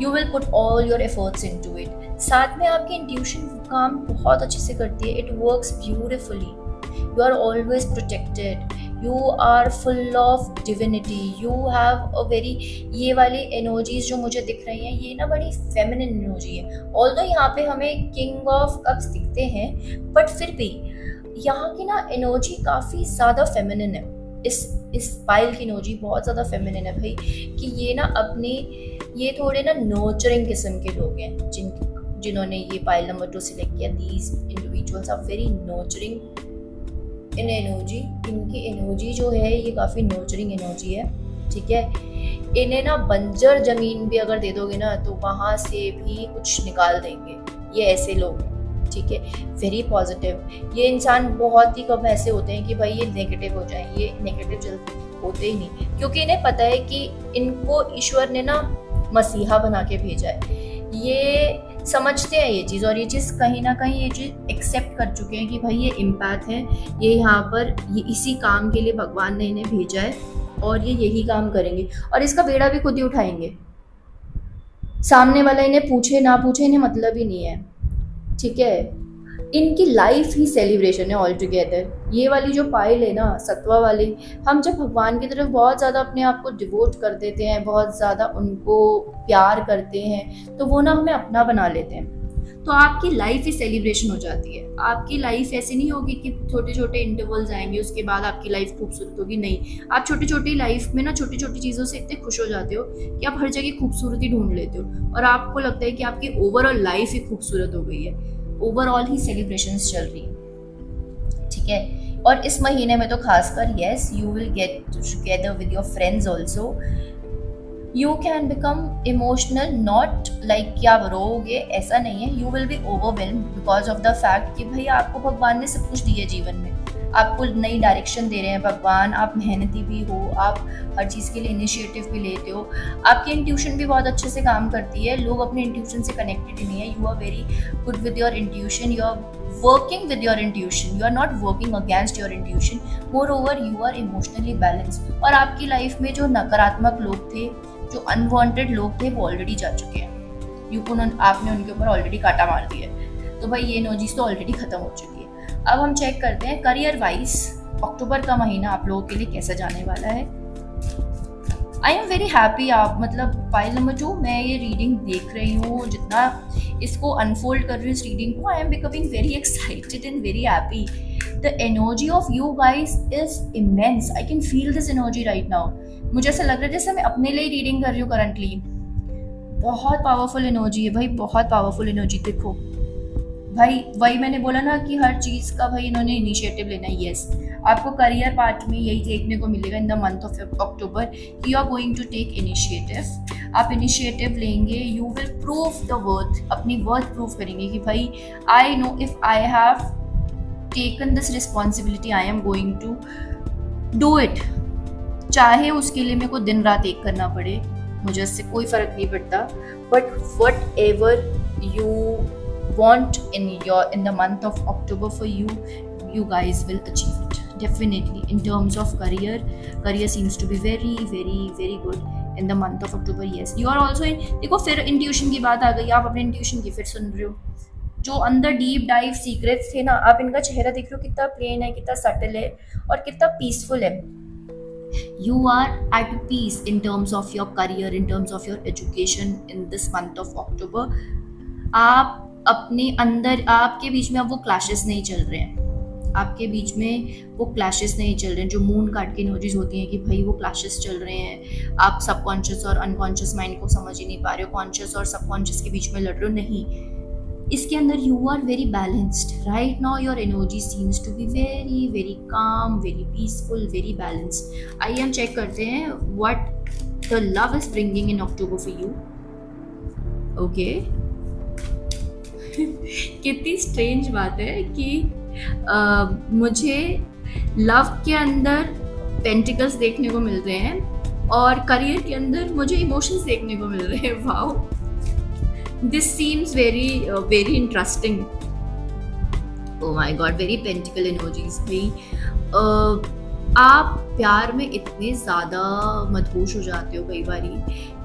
you will put all your efforts into it. साथ में आपकी इंट्यूशन काम बहुत अच्छे से करती है, it works beautifully. You are always protected, you are full of divinity, you have a very, ये वाली एनर्जीज जो मुझे दिख रही हैं ये ना बड़ी फेमिनिन एनर्जी है। ऑल्दो यहाँ पे हमें किंग ऑफ कप्स दिखते हैं, बट फिर भी यहाँ की ना एनर्जी काफ़ी ज़्यादा फेमिनिन है। इस पायल की एनर्जी बहुत ज़्यादा फेमिनिन है भाई, कि ये ना अपने ये थोड़े ना नर्चरिंग किस्म के लोग हैं जिन्होंने ये पायल नंबर 2 सिलेक्ट किया। These individuals are very nurturing in energy. इनकी एनर्जी जो है ये काफ़ी नर्चरिंग एनर्जी है, ठीक है। इन्हें ना बंजर ज़मीन भी अगर दे दोगे ना तो वहाँ से भी कुछ निकाल देंगे, ये ऐसे लोग हैं, ठीक है। Very positive. ये इंसान बहुत ही कम ऐसे होते हैं कि भाई ये नेगेटिव हो जाए, ये नेगेटिव जल्दी होते ही नहीं, क्योंकि इन्हें पता है कि इनको ईश्वर ने ना मसीहा बना के भेजा है। ये समझते हैं ये चीज़, और ये चीज़ कहीं ना कहीं ये चीज़ एक्सेप्ट कर चुके हैं कि भाई ये इम्पैथ है, ये यहाँ पर ये इसी काम के लिए भगवान ने इन्हें भेजा है और ये यही काम करेंगे और इसका बेड़ा भी खुद ही उठाएंगे। सामने वाला इन्हें पूछे ना पूछे इन्हें मतलब ही नहीं है, ठीक है। इनकी लाइफ ही सेलिब्रेशन है ऑल टुगेदर। ये वाली जो पायल है ना, सत्वा वाली, हम जब भगवान की तरफ बहुत ज़्यादा अपने आप को डिवोट कर देते हैं, बहुत ज़्यादा उनको प्यार करते हैं, तो वो ना हमें अपना बना लेते हैं। तो आपकी लाइफ ही सेलिब्रेशन हो जाती है। आपकी लाइफ ऐसे नहीं होगी कि छोटे छोटे इंटरवल्स आएंगे उसके बाद आपकी लाइफ खूबसूरत होगी, नहीं। आप छोटी छोटी लाइफ में ना छोटी छोटी चीज़ों से इतने खुश हो जाते हो कि आप हर जगह खूबसूरती ढूंढ लेते हो और आपको लगता है कि आपकी ओवरऑल लाइफ ही खूबसूरत हो गई है। ओवरऑल ही सेलिब्रेशंस चल रही है, ठीक है। और इस महीने में तो खासकर yes, you will get together with your friends also. You can become emotional, not like कि आप रोओगे, ऐसा नहीं है। You will B overwhelmed because of the fact कि भाई आपको भगवान ने सब कुछ दिया जीवन में, आपको नई डायरेक्शन दे रहे हैं भगवान, आप मेहनती भी हो, आप हर चीज़ के लिए इनिशिएटिव भी लेते हो, आपकी इंट्यूशन भी बहुत अच्छे से काम करती है। लोग अपने इंट्यूशन से कनेक्टेड ही नहीं है। You are very good with your intuition, you are working with your intuition, you are not working against your intuition. Moreover you are emotionally balanced. और आपकी लाइफ में जो नकारात्मक लोग थे, जो अनवांटेड लोग थे, वो ऑलरेडी जा चुके हैं। आपने उनके ऊपर ऑलरेडी कांटा मार दिया है, तो भाई ये एनर्जीज तो ऑलरेडी खत्म हो चुकी है। अब हम चेक करते हैं करियर वाइज अक्टूबर का महीना आप लोगों के लिए कैसा जाने वाला है। I am very happy. आप मतलब पाइल नंबर 2 मैं ये रीडिंग देख रही हूँ, जितना इसको अनफोल्ड कर रही हूँ इस रीडिंग को, I am becoming very excited and very happy. The energy of you guys is immense. I can feel this energy right now. मुझे ऐसा लग रहा है जैसे मैं अपने लिए रीडिंग कर रही हूँ करंटली। बहुत पावरफुल एनर्जी है भाई, बहुत पावरफुल एनर्जी। देखो भाई, वही मैंने बोला ना कि हर चीज़ का भाई इन्होंने इनिशिएटिव लेना है। यस, आपको करियर पार्ट में यही देखने को मिलेगा in the month of October कि you are going to take initiative. आप इनिशिएटिव लेंगे, you will prove the worth, अपनी वर्थ प्रूव करेंगे कि भाई I know if I have taken this responsibility I am going to do it. चाहे उसके लिए मेरे को दिन रात एक करना पड़े, मुझे इससे कोई फर्क नहीं पड़ता, but what ever you want in the month of October for you guys will achieve it definitely. In terms of career seems to be very very very good in the month of October. Yes, you are also in। देखो फिर intuition की बात आ गई, आप अपने intuition की फिर सुन रहे हो। जो अंदर डीप डाइव सीक्रेट्स थे ना, आप इनका चेहरा देख रहे हो, कितना प्लेन है, कितना सटल है और कितना पीसफुल है। You are at peace in terms of your career, in terms of your education in this month of October. आप अपने अंदर, आपके बीच में अब वो क्लैशेस नहीं चल रहे हैं, आपके बीच में वो क्लैशेस नहीं चल रहे हैं जो मून कार्ड की एनर्जीज होती हैं कि भाई वो क्लैशेस चल रहे हैं। आप सबकॉन्शियस और अनकॉन्शियस माइंड को समझ ही नहीं पा रहे हो, कॉन्शियस और सबकॉन्शियस के बीच में लड़ रहे हो। नहीं, इसके अंदर you are very balanced right now. Your energy seems to be very very calm, very peaceful, very balanced. आइए हम चेक करते हैं what the love is bringing in October for you. Okay, कितनी स्ट्रेंज बात है कि मुझे लव के अंदर पेंटिकल्स देखने को मिल रहे हैं और करियर के अंदर मुझे इमोशंस देखने को मिल रहे हैं। Wow, this seems very very interesting. Oh my God, very pentacle energies भाई। आप प्यार में इतने ज़्यादा मदहोश हो जाते हो कई बारी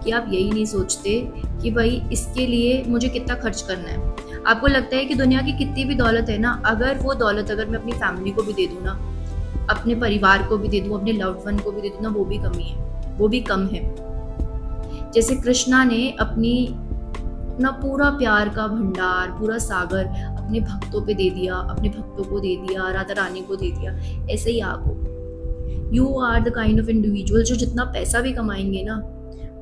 कि आप यही नहीं सोचते कि भाई इसके लिए मुझे कितना खर्च करना है। आपको लगता है कि दुनिया की कितनी भी दौलत है ना, अगर वो दौलत अगर मैं अपनी फैमिली को भी दे दूँ ना, अपने परिवार को भी दे दूँ, अपने लव्ड वन को भी दे दूँ ना, वो भी कमी है, वो भी कम है। जैसे कृष्णा ने अपना पूरा प्यार का भंडार, पूरा सागर अपने भक्तों पे दे दिया, अपने भक्तों को दे दिया, राधा रानी को दे दिया, ऐसे ही आप हो। You are the kind of individual जो जितना पैसा भी कमाएंगे ना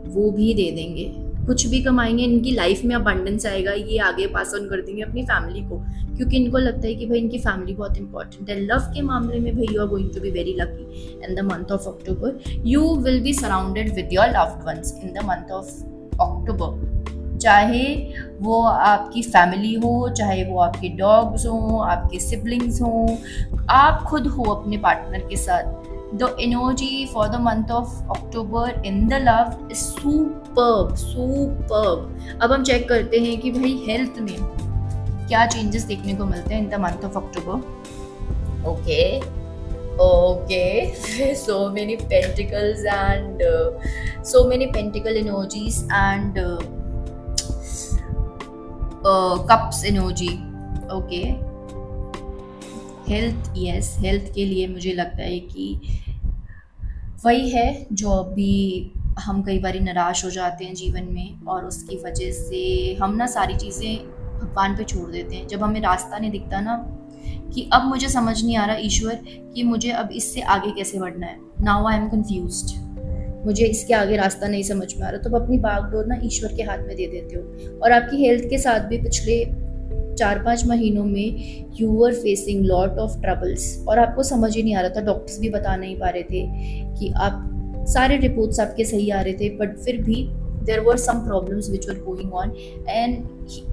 वो भी दे देंगे, कुछ भी कमाएंगे, इनकी लाइफ में अबंडेंस आएगा, ये आगे पास ऑन कर देंगे अपनी फैमिली को, क्योंकि इनको लगता है कि भाई इनकी फैमिली बहुत इंपॉर्टेंट है। लव के मामले में भाई you are going to be very lucky in the month of October. You will be surrounded with your loved ones in the month of October, चाहे वो आपकी फैमिली हो, चाहे वो आपके डॉग्स हों, आपके सिबलिंग्स हों, आप खुद हो अपने पार्टनर के साथ। The energy for the month of October in the love is superb. अब हम चेक करते हैं कि भाई हेल्थ में क्या चेंजेस देखने को मिलते हैं इन the month of October. Okay so many pentacles and so many pentacle energies and cups energy. Okay, health, yes, health के लिए मुझे लगता है कि वही है जो अभी हम कई बार निराश हो जाते हैं जीवन में, और उसकी वजह से हम ना सारी चीज़ें भगवान पे छोड़ देते हैं। जब हमें रास्ता नहीं दिखता ना कि अब मुझे समझ नहीं आ रहा ईश्वर कि मुझे अब इससे आगे कैसे बढ़ना है, नाउ आई एम कन्फ्यूज्ड, मुझे इसके आगे रास्ता नहीं समझ में आ रहा, तो अब अपनी बागडोर ना ईश्वर के हाथ में दे देते हो। और आपकी हेल्थ के साथ भी पिछले 4-5 महीनों में you were facing lot of troubles, और आपको समझ ही नहीं आ रहा था, डॉक्टर्स भी बता नहीं पा रहे थे कि आप सारे रिपोर्ट्स आपके सही आ रहे थे, बट फिर भी there were some problems which were going on and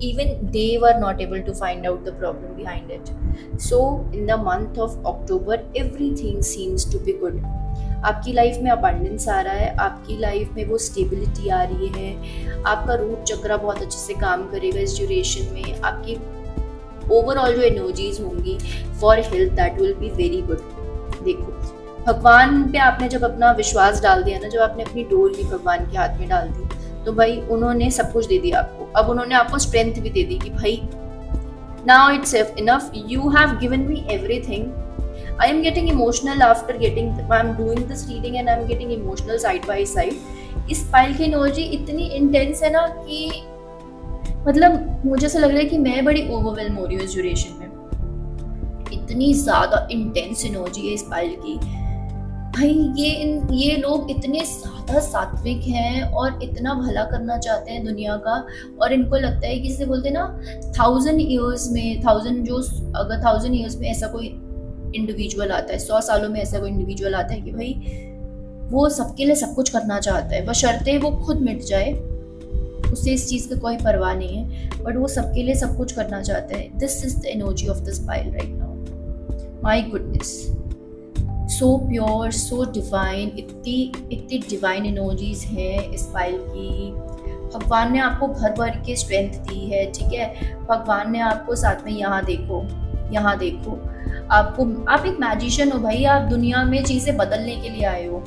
even they were not able to find out the problem behind it. So in the month of October everything seems to be good. आपकी life में abundance आ रहा है, आपकी life में वो stability आ रही है, आपका रूट चक्र बहुत अच्छे से काम करेगा इस ड्यूरेशन में, आपकी ओवरऑल जो एनर्जीज होंगी for health that will be very good. देखो, भगवान पे आपने जब अपना विश्वास डाल दिया ना, जब आपने अपनी डोर ही भगवान के हाथ में डाल दी, तो भाई उन्होंने सब कुछ दे दिया आपको। अब उन्होंने आपको स्ट्रेंथ भी दे दी कि भाई now it's enough, you have given me everything. I am getting emotional after I'm doing this reading and I'm getting emotional side by side. इस पाइल की एनर्जी इतनी इंटेंस है ना कि मतलब मुझे ऐसा लग रहा है कि मैं बड़ी ओवरवेलम हो रही हूँ इस ड्यूरेशन में। इतनी ज़्यादा इंटेंस एनर्जी है इस पाइल की। भाई ये लोग इतने ज़्यादा सात्विक हैं और इतना भला करना चाहते हैं दुनिया का, और इनको लगता है कि जैसे बोलते हैं ना 1000 ईयर्स में अगर 1000 ईयर्स में ऐसा कोई इंडिविजुअल आता है, 100 सालों में ऐसा कोई इंडिविजुअल आता है कि भाई वो सबके लिए सब कुछ करना चाहता है, बशर्ते वो खुद मिट जाए, उसे इस चीज़ का कोई परवाह नहीं है, बट वो सबके लिए सब कुछ करना चाहता है। This is the energy of this pile right now. My goodness, so pure, so divine, इतनी डिवाइन एनर्जीज हैं इस पाइल की। भगवान ने आपको भर भर के स्ट्रेंथ दी है, ठीक है। भगवान ने आपको साथ में यहाँ देखो आप एक मैजिशियन हो भाई, आप दुनिया में चीज़ें बदलने के लिए आए हो,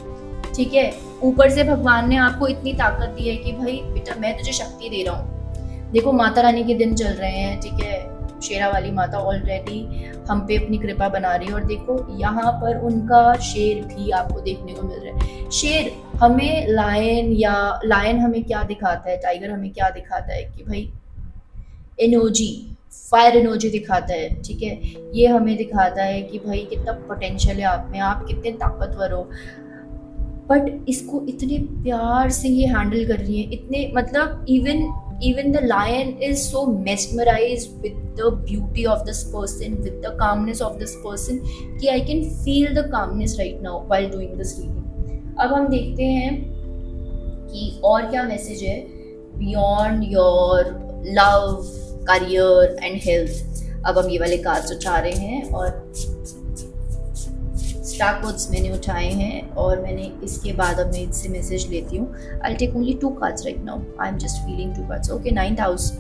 ठीक है। ऊपर से भगवान ने आपको इतनी ताकत दी है कि भाई बेटा मैं तुझे शक्ति दे रहा हूँ। देखो माता रानी के दिन चल रहे हैं, ठीक है, शेरा वाली माता ऑलरेडी हम पे अपनी कृपा बना रही है, और देखो यहाँ पर उनका शेर भी आपको देखने को मिल रहा है। शेर हमें लायन हमें क्या दिखाता है, टाइगर हमें क्या दिखाता है कि भाई एनर्जी, फायर एनर्जी दिखाता है, ठीक है। ये हमें दिखाता है कि भाई कितना पोटेंशियल है आप में, आप कितने ताकतवर हो, बट इसको इतने प्यार से ये हैंडल कर रही है, इतने मतलब even the lion is so mesmerised with the beauty of this person, with the calmness of this person, कि I can feel the calmness right now while doing this reading. अब हम देखते हैं कि और क्या मैसेज है beyond your love, career and health. अब हम ये वाले कार्ड्स उठा रहे हैं, और स्टार कोड्स मैंने उठाए हैं, और मैंने इसके बाद अब मैं इससे मैसेज लेती हूँ। I take only 2 cards right now, I am just feeling 2 cards. Okay, 9th house,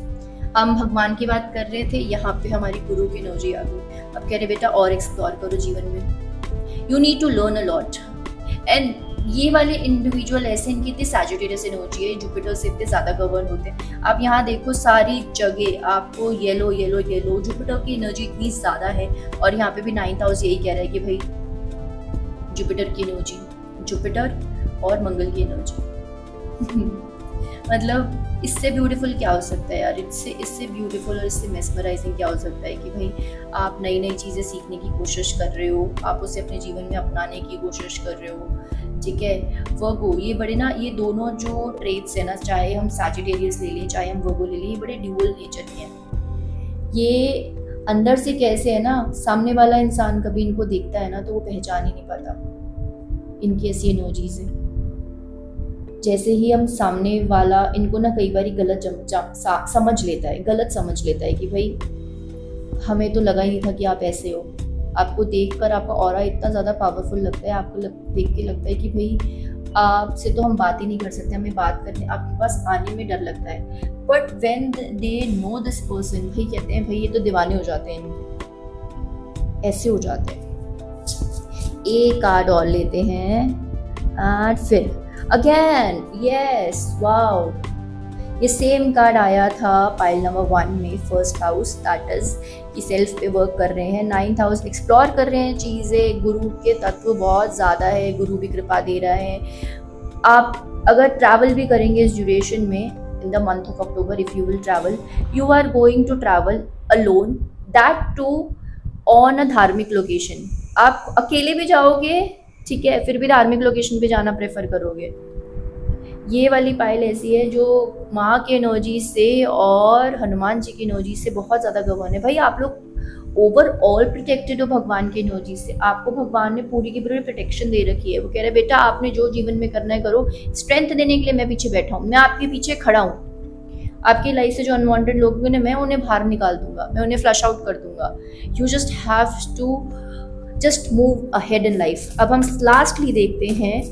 हम भगवान की बात कर रहे थे, यहाँ पे हमारी गुरु की एनर्जी आ गई। अब कह रहे बेटा और एक्सप्लोर करो जीवन में, you need to learn a lot. And ये वाले इंडिविजुअल ऐसे, इनकी इतनी सैजिटेरियस एनर्जी है, जुपिटर से इतने ज़्यादा गवर्न होते हैं। आप यहाँ देखो सारी जगह आपको येलो येलो येलो, जुपिटर की एनर्जी इतनी ज़्यादा है, और यहाँ पे भी 9th हाउस यही कह रहा है कि भाई जुपिटर की एनर्जी, जुपिटर और मंगल की एनर्जी मतलब इससे ब्यूटीफुल क्या हो सकता है यार, इससे ब्यूटीफुल और इससे मेस्मराइजिंग क्या हो सकता है कि भाई आप नई नई चीज़ें सीखने की कोशिश कर रहे हो, आप उसे अपने जीवन में अपनाने की कोशिश कर रहे हो, ठीक है। वर्गो, ये बड़े ना, ये दोनों जो ट्रेट्स है ना, चाहे हम सैजिटेरियस ले लें चाहे हम वर्गो ले लें, ये बड़े ड्यूअल नेचर के हैं। ये अंदर से कैसे है ना, सामने वाला इंसान कभी इनको देखता है ना तो वो पहचान ही नहीं पाता, इनकी ऐसी एनर्जीज है। जैसे ही हम सामने वाला इनको ना कई बार समझ लेता है, गलत समझ लेता है कि भाई हमें तो लगा ही नहीं था कि आप ऐसे हो, आपको देखकर आपका ऑरा इतना ज़्यादा पावरफुल लगता है, आपको देख के लगता है कि भाई आपसे तो हम बात ही नहीं कर सकते, हमें बात करने आपके पास आने में डर लगता है। But when they know this person, भाई कहते हैं भाई ये तो दीवाने हो जाते हैं, ऐसे हो जाते हैं। एक कार्ड और लेते हैं एंड फिर अगेन यस वाओ, ये सेम कार्ड आया था पाइल नंबर 1 में, फर्स्ट हाउस, दैट इज कि सेल्फ पे वर्क कर रहे हैं, 9th हाउस एक्सप्लोर कर रहे हैं चीज़ें, गुरु के तत्व बहुत ज़्यादा है, गुरु भी कृपा दे रहा है। आप अगर ट्रैवल भी करेंगे इस ड्यूरेशन में, in the month of October, if you will travel, you are going to travel alone, that too on a धार्मिक लोकेशन। आप अकेले भी जाओगे, ठीक है, फिर भी धार्मिक लोकेशन पे जाना प्रेफर करोगे। ये वाली पाइल ऐसी है जो माँ की एनर्जी से और हनुमान जी की एनर्जी से बहुत ज़्यादा गवर्न है। भाई आप लोग ओवरऑल प्रोटेक्टेड हो भगवान की एनर्जी से, आपको भगवान ने पूरी की पूरी प्रोटेक्शन दे रखी है। वो कह रहे बेटा आपने जो जीवन में करना है करो, स्ट्रेंथ देने के लिए मैं पीछे बैठा हूँ, मैं आपके पीछे खड़ा हूँ। आपकी लाइफ से जो अनवांटेड लोग हैं मैं उन्हें बाहर निकाल दूंगा, मैं उन्हें फ्लश आउट कर दूंगा। You just have to just move ahead in life. अब हम लास्टली देखते हैं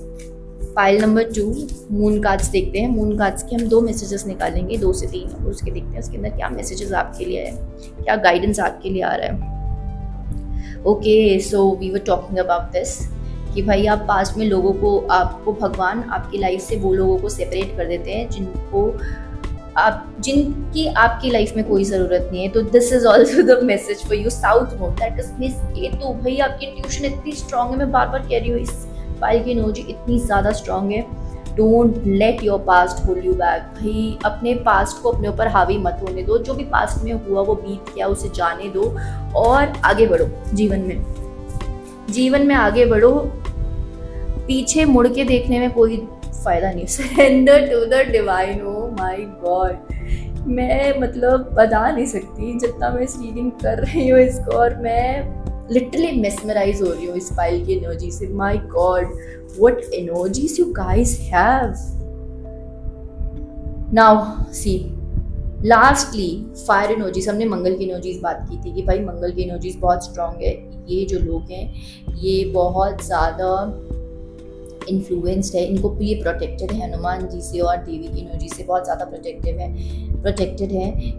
पाइल नंबर 2, मून कार्ड्स देखते हैं। मून कार्ड्स के हम 2 मैसेजेस निकालेंगे, 2 से 3, और उसके देखते हैं उसके अंदर क्या मैसेजेस आपके लिए है, क्या गाइडेंस आपके लिए आ रहा है। Okay, so we were talking about this कि भाई आप पास्ट में लोगों को, आपको भगवान आपकी लाइफ से वो लोगों को सेपरेट कर देते हैं जिनकी आपकी लाइफ में कोई ज़रूरत नहीं है। तो this is also the message for you, south node, that is miss Ketu. भाई आपकी इंट्यूशन इतनी स्ट्रांग है, मैं बार बार कह रही हूँ, इस पाइल की एनर्जी इतनी ज़्यादा स्ट्रांग है। Don't let your past hold you back. भाई अपने पास्ट को अपने ऊपर हावी मत होने दो, जो भी पास्ट में हुआ वो बीत गया, उसे जाने दो और आगे बढ़ो जीवन में आगे बढ़ो। पीछे मुड़ के देखने में कोई फायदा नहीं। Surrender to the divine. Oh my God, मैं मतलब बता नहीं सकती जितना मैं इस रीडिंग कर रही हूँ इसको, और मैं लिटरली मेस्मराइज हो रही हूँ इस पाइल की एनर्जी से। My God, what energies you guys have. Now see, lastly fire energies. हमने मंगल की एनर्जीज बात की थी कि भाई मंगल की एनर्जीज बहुत स्ट्रांग है। ये जो लोग हैं ये बहुत ज़्यादा इन्फ्लुएंस्ड है, इनको ये प्रोटेक्टेड है हनुमान जी से और देवी की एनर्जी से, बहुत ज़्यादा प्रोटेक्टेड है।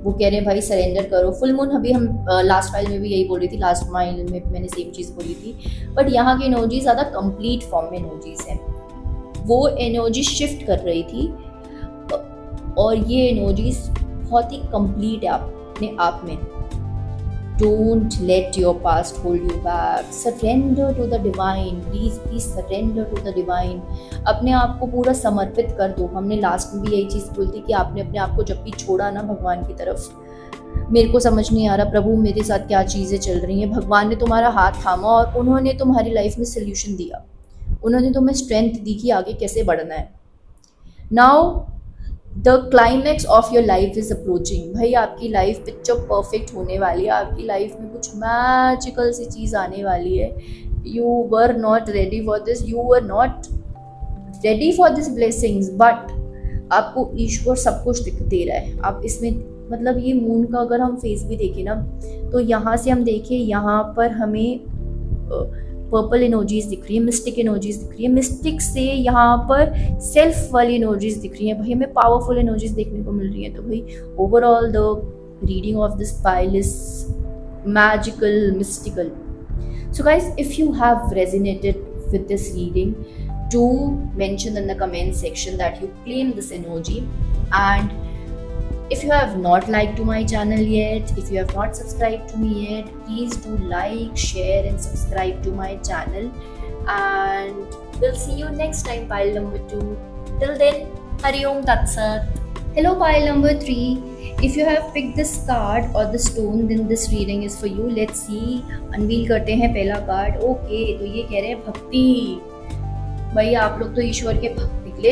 वो कह रहे हैं भाई सरेंडर करो। फुल मून, अभी हम लास्ट फाइल में भी यही बोल रही थी, लास्ट माइल में मैंने सेम चीज़ बोली थी, बट यहाँ की एनर्जी ज़्यादा कंप्लीट फॉर्म में एनर्जीज है। वो एनर्जी शिफ्ट कर रही थी और ये एनर्जीज बहुत ही कंप्लीट है अपने आप में। Don't let your past hold you back. Surrender to the divine. Please surrender to the divine. अपने आप को पूरा समर्पित कर दो। हमने लास्ट में भी यही चीज़ बोली थी कि आपने अपने आप को जब भी छोड़ा ना भगवान की तरफ, मेरे को समझ नहीं आ रहा प्रभु मेरे साथ क्या चीज़ें चल रही हैं, भगवान ने तुम्हारा हाथ थामा और उन्होंने तुम्हारी लाइफ में सोल्यूशन दिया, उन्होंने तुम्हें स्ट्रेंथ दी कि आगे कैसे बढ़ना है। Now the climax of your life is approaching. भाई आपकी लाइफ पिक्चर परफेक्ट होने वाली है, आपकी लाइफ में कुछ मैजिकल सी चीज़ आने वाली है। You were not ready for this, you were not ready for this blessings, but आपको ईश्वर सब कुछ दे रहा है। आप इसमें मतलब ये मून का अगर हम फेस भी देखें ना, तो यहाँ से हम देखें, यहाँ पर हमें पर्पल एनर्जीज दिख रही है, मिस्टिक एनर्जीज दिख रही है, मिस्टिक से यहाँ पर सेल्फ वाली एनर्जीज दिख रही है। भाई हमें पावरफुल एनर्जीज देखने को मिल रही है। तो भाई overall the reading of this pile is magical, mystical. So guys, if you have resonated with this reading, do mention in the comment section that you claim this energy. And if you have not liked to my channel yet, if you have not subscribed to me yet, please do like, share and subscribe to my channel. And we'll see you next time, pile number 2. Till then, Hari Om Tat Sat. Hello, pile number 3. If you have picked this card or the stone, then this reading is for you. Let's see. Unveil करते हैं पहला card. Okay, तो ये कह रहे हैं भक्ति. भाई आप लोग तो ईश्वर के भक्त निकले.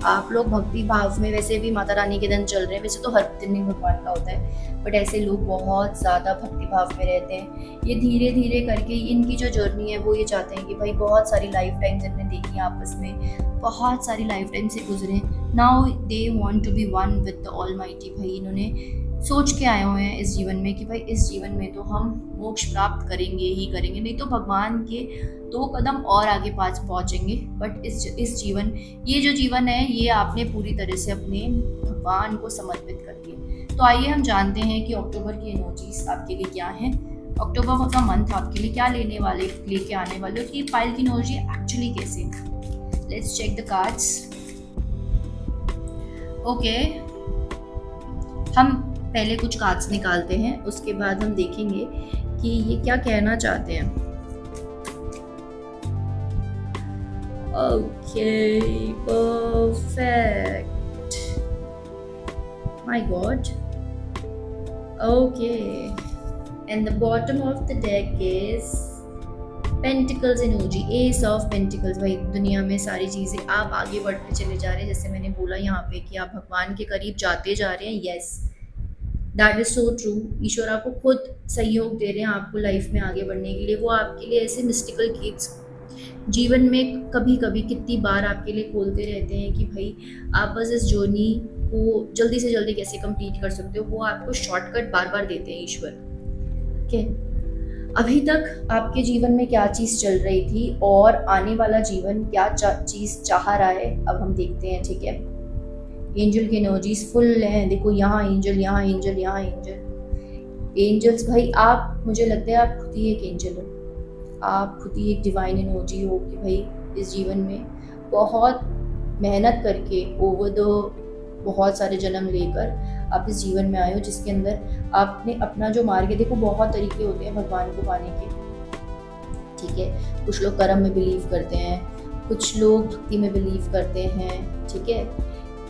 आप लोग भक्ति भाव में, वैसे भी माता रानी के दिन चल रहे हैं, वैसे तो हर दिन ही भगवान का होता है, बट ऐसे लोग बहुत ज़्यादा भक्ति भाव में रहते हैं. ये धीरे धीरे करके इनकी जो जर्नी है वो ये चाहते हैं कि भाई बहुत सारी लाइफ टाइम्स इनने देखी आपस में, बहुत सारी लाइफ टाइम से गुजरे. Now they want to be one with the almighty. भाई इन्होंने सोच के आए हुए हैं इस जीवन में कि भाई इस जीवन में तो हम मोक्ष प्राप्त करेंगे ही करेंगे, नहीं तो भगवान के 2 कदम और आगे पास पहुंचेंगे. बट इस जीवन, ये जो जीवन है ये आपने पूरी तरह से अपने भगवान को समर्पित कर दिया. तो आइए हम जानते हैं कि अक्टूबर की एनर्जीज आपके लिए क्या है. अक्टूबर का मंथ आपके लिए क्या लेके आने वाले हो, कि पाइल की एनर्जी एक्चुअली कैसे है. Let's check the cards. Okay, हम पहले कुछ कार्ड्स निकालते हैं, उसके बाद हम देखेंगे कि ये क्या कहना चाहते हैं. Okay, perfect. My God. Okay, and the bottom of the deck is pentacles energy, S of pentacles. भाई दुनिया में सारी चीज़ें आप आगे बढ़ते चले जा रहे हैं, जैसे मैंने बोला यहाँ पे कि आप भगवान के करीब जाते जा रहे हैं. Yes, that is so true. ईश्वर आपको खुद सहयोग दे रहे हैं आपको लाइफ में आगे बढ़ने के लिए. वो आपके लिए ऐसे मिस्टिकल गिफ्ट्स जीवन में कभी कभी कितनी बार आपके लिए खोलते रहते हैं कि भाई आप बस इस जर्नी को जल्दी से जल्दी कैसे कंप्लीट कर सकते हो. वो आपको शॉर्टकट बार बार देते हैं ईश्वर. ओके, अभी तक आपके जीवन में क्या चीज़ चल रही थी और आने वाला जीवन क्या चीज़ चाह रहा है, अब हम देखते हैं. ठीक है, एंजल की एनर्जीज फुल हैं. देखो यहाँ एंजल, यहाँ एंजल, यहाँ एंजल. एंजल्स भाई आप, मुझे लगता है आप खुद ही एक एंजल हो. आप खुद ही एक डिवाइन एनर्जी हो कि भाई इस जीवन में बहुत मेहनत करके ओवर द बहुत सारे जन्म लेकर आप इस जीवन में आए हो, जिसके अंदर आपने अपना जो मार्ग है. देखो बहुत तरीके होते हैं भगवान को पाने के. ठीक है, कुछ लोग कर्म में बिलीव करते हैं, कुछ लोग भक्ति में बिलीव करते हैं. ठीक है,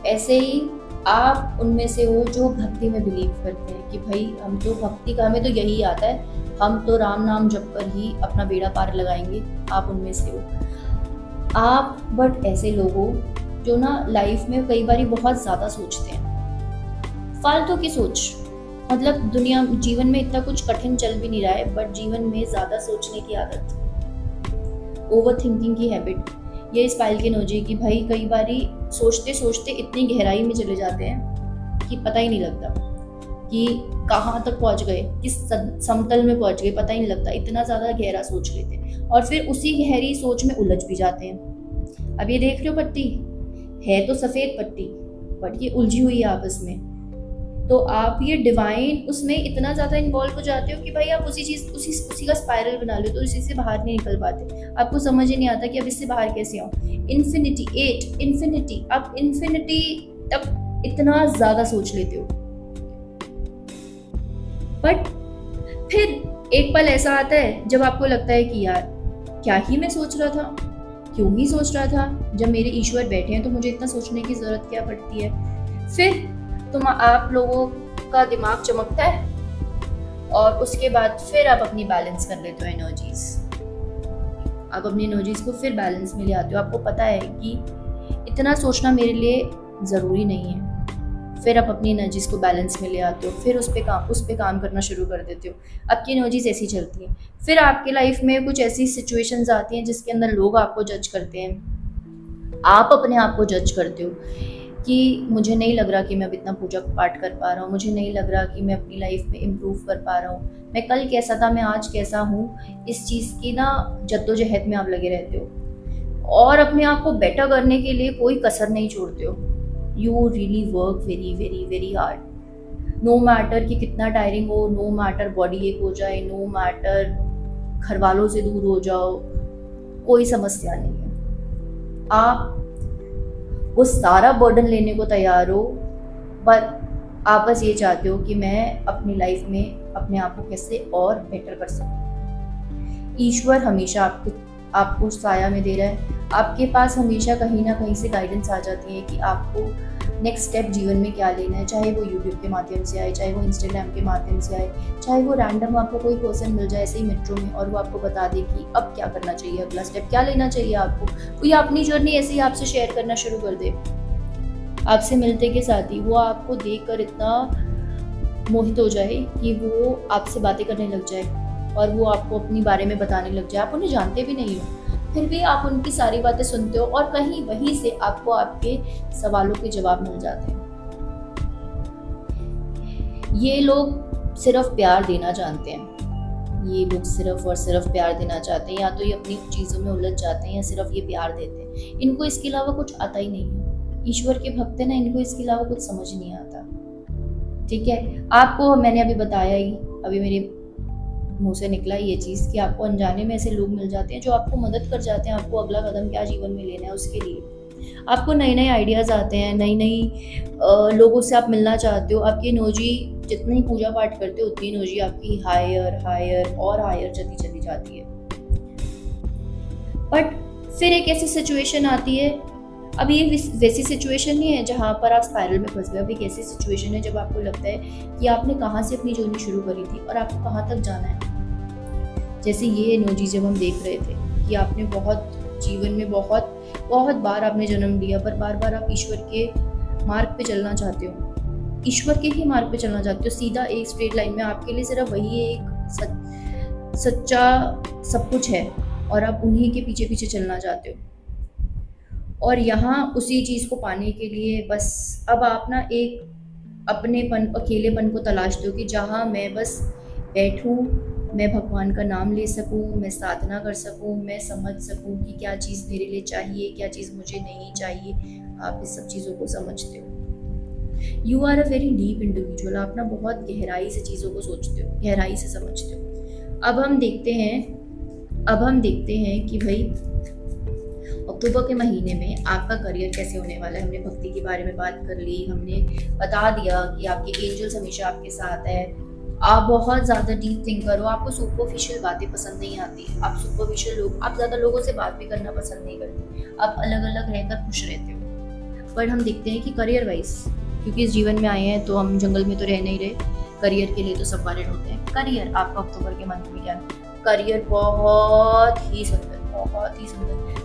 ऐसे ही आप उनमें से हो जो भक्ति में बिलीव करते हैं कि भाई हम तो भक्ति का, हमें तो यही आता है, हम तो राम नाम जप कर ही अपना बेड़ा पार लगाएंगे. आप उनमें से हो आप. बट ऐसे लोग हो जो ना लाइफ में कई बार बहुत ज़्यादा सोचते हैं, फालतू की सोच. मतलब दुनिया जीवन में इतना कुछ कठिन चल भी नहीं रहा है, बट जीवन में ज़्यादा सोचने की आदत, ओवर थिंकिंग की हैबिट, ये इस पाइल की एनर्जी की. भाई कई बारी सोचते सोचते इतनी गहराई में चले जाते हैं कि पता ही नहीं लगता कि कहाँ तक पहुँच गए, किस समतल में पहुँच गए, पता ही नहीं लगता. इतना ज़्यादा गहरा सोच लेते हैं और फिर उसी गहरी सोच में उलझ भी जाते हैं. अब ये देख रहे हो पट्टी है तो सफ़ेद पट्टी, बट ये उलझी हुई है आपस में. तो आप ये डिवाइन उसमें इतना ज़्यादा इन्वॉल्व हो जाते हो कि भाई आप उसी का स्पाइरल बना लो, तो उसी से बाहर नहीं निकल पाते. आपको समझ ही नहीं आता कि अब इससे बाहर कैसे आऊँ. इन्फिनिटी, 8 इन्फिनिटी, अब इन्फिनिटी तक इतना ज़्यादा सोच लेते हो. बट फिर एक पल ऐसा आता है जब आपको लगता है कि यार क्या ही मैं सोच रहा था, क्यों ही सोच रहा था, जब मेरे ईश्वर बैठे हैं तो मुझे इतना सोचने की ज़रूरत क्या पड़ती है. फिर आप लोगों का दिमाग चमकता है और उसके बाद फिर आप अपनी बैलेंस कर लेते हो एनर्जीज. आप अपनी एनर्जीज को फिर बैलेंस में ले आते हो. आपको पता है कि इतना सोचना मेरे लिए ज़रूरी नहीं है. फिर आप अपनी एनर्जीज को बैलेंस में ले आते हो, फिर उस पे काम करना शुरू कर देते हो. आपकी एनर्जीज ऐसी चलती हैं. फिर आपके लाइफ में कुछ ऐसी सिचुएशंस आती हैं जिसके अंदर लोग आपको जज करते हैं, आप अपने आप को जज करते हो कि मुझे नहीं लग रहा कि मैं अब इतना पूजा पाठ कर पा रहा हूँ, मुझे नहीं लग रहा कि मैं अपनी लाइफ में इम्प्रूव कर पा रहा हूँ, मैं कल कैसा था मैं आज कैसा हूँ. इस चीज़ की ना जद्दोजहद में आप लगे रहते हो और अपने आप को बेटर करने के लिए कोई कसर नहीं छोड़ते हो. You really work very very very hard. No matter कि कितना टायरिंग हो, नो मैटर बॉडी एक हो जाए, नो मैटर घर वालों से दूर हो जाओ, कोई समस्या नहीं है. आप वो सारा बर्डन लेने को तैयार हो, पर आप बस ये चाहते हो कि मैं अपनी लाइफ में अपने आप को कैसे और बेटर कर सकूं. ईश्वर हमेशा आपको साया में दे रहा है. आपके पास हमेशा कहीं ना कहीं से गाइडेंस आ जाती है कि आपको नेक्स्ट स्टेप जीवन में क्या लेना है, चाहे वो यूट्यूब के माध्यम से आए, चाहे वो इंस्टाग्राम के माध्यम से आए, चाहे वो रैंडम आपको कोई पर्सन मिल जाए ऐसे ही मेट्रो में और वो आपको बता दे कि अब क्या करना चाहिए, अगला स्टेप क्या लेना चाहिए आपको, वो या अपनी जर्नी ऐसे ही आपसे शेयर करना शुरू कर दे। आपसे मिलते के साथ ही वो आपको देखकर इतना मोहित हो जाए कि वो आपसे बातें करने लग जाए और वो आपको अपनी बारे में बताने लग जाए। आप उन्हें जानते भी नहीं हो, फिर भी आप उनकी सारी बातें सुनते हो और कहीं वहीं से आपको आपके सवालों के जवाब मिल जाते हैं। ये लोग सिर्फ प्यार देना जानते हैं, ये लोग सिर्फ और सिर्फ प्यार देना चाहते हैं, या तो ये अपनी चीज़ों में उलझ जाते हैं या सिर्फ ये प्यार देते हैं। इनको इसके अलावा कुछ आता ही नहीं है। ईश्वर के भक्त है ना, इनको इसके अलावा कुछ समझ नहीं आता। ठीक है, आपको मैंने अभी बताया ही, अभी मेरे मुंह से निकला ये चीज़ कि आपको अनजाने में ऐसे लोग मिल जाते हैं जो आपको मदद कर जाते हैं आपको अगला कदम क्या जीवन में लेना है उसके लिए। आपको नए नए आइडियाज़ आते हैं, नई नई लोगों से आप मिलना चाहते हो। आपकी एनर्जी जितनी पूजा पाठ करते हो उतनी एनर्जी आपकी हायर हायर और हायर चली जाती है। बट फिर एक ऐसी सिचुएशन आती है, अब ये वैसी सिचुएशन नहीं है जहाँ पर आप स्पाइरल में फंस गए। अब एक ऐसी सिचुएशन है जब आपको लगता है कि आपने कहाँ से अपनी जर्नी शुरू करी थी और आपको कहाँ तक जाना है। जैसे ये एनर्जी जब हम देख रहे थे कि आपने बहुत जीवन में बहुत बार आपने जन्म लिया, पर बार बार आप ईश्वर के मार्ग पे चलना चाहते हो, ईश्वर के ही मार्ग पे चलना चाहते हो, सीधा एक स्ट्रेट लाइन में। आपके लिए सिर्फ वही एक सच्चा सब कुछ है और आप उन्हीं के पीछे पीछे चलना चाहते हो। और यहाँ उसी चीज़ को पाने के लिए बस अब आप ना एक अपनेपन, अकेलेपन को तलाशते हो कि जहाँ मैं बस बैठूं, मैं भगवान का नाम ले सकूं, मैं साधना कर सकूं, मैं समझ सकूं कि क्या चीज़ मेरे लिए चाहिए, क्या चीज़ मुझे नहीं चाहिए। आप इस सब चीज़ों को समझते हो। You are a very deep individual. आप ना बहुत गहराई से चीज़ों को सोचते हो, गहराई से समझते हो। अब हम देखते हैं कि भाई अक्टूबर के महीने में आपका करियर कैसे होने वाला है। हमने भक्ति के बारे में बात कर ली, हमने बता दिया कि आपके एंजल्स हमेशा आपके साथ है। आप बहुत ज़्यादा डीप थिंकर हो, आपको सुपरफिशियल बातें पसंद नहीं आती है। आप सुपरफिशियल लोग, आप ज़्यादा लोगों से बात भी करना पसंद नहीं करते, आप अलग अलग रहकर खुश रहते हो। पर हम देखते हैं कि करियर वाइज, क्योंकि इस जीवन में आए हैं तो हम जंगल में तो रह नहीं रहे, करियर के लिए तो सब वाले होते हैं। करियर आपका अक्टूबर के मंथ में क्या, करियर बहुत ही सुंदर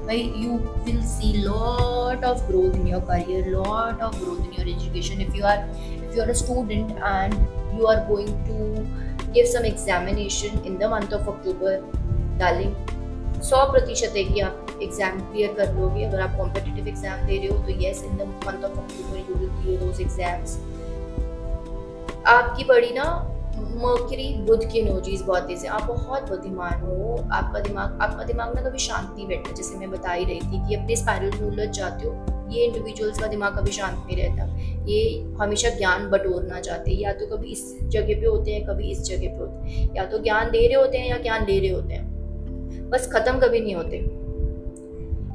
भाई। You will see lot of growth in your career, lot of growth in your education. If you are a student and you are going to give some examination in the month of October, darling, 100% है कि आप exam clear कर लोगे। अगर आप competitive exam दे रहे हो तो yes, in the month of October you will clear those exams। आपकी बड़ी ना मर्क्यूरी बुध की एनर्जीज बहुत तेज है, आप बहुत बुद्धिमान हो। आपका दिमाग ना कभी शांत नहीं बैठता, जैसे मैं बता ही रही थी कि अपने स्पाइरल में उलझ जाते हो। ये इंडिविजुअल्स का दिमाग कभी शांत नहीं रहता, ये हमेशा ज्ञान बटोरना चाहते हैं। या तो कभी इस जगह पे होते हैं, कभी इस जगह पे होते हैं, या तो ज्ञान दे रहे होते हैं या ज्ञान ले रहे होते हैं, बस खत्म कभी नहीं होते।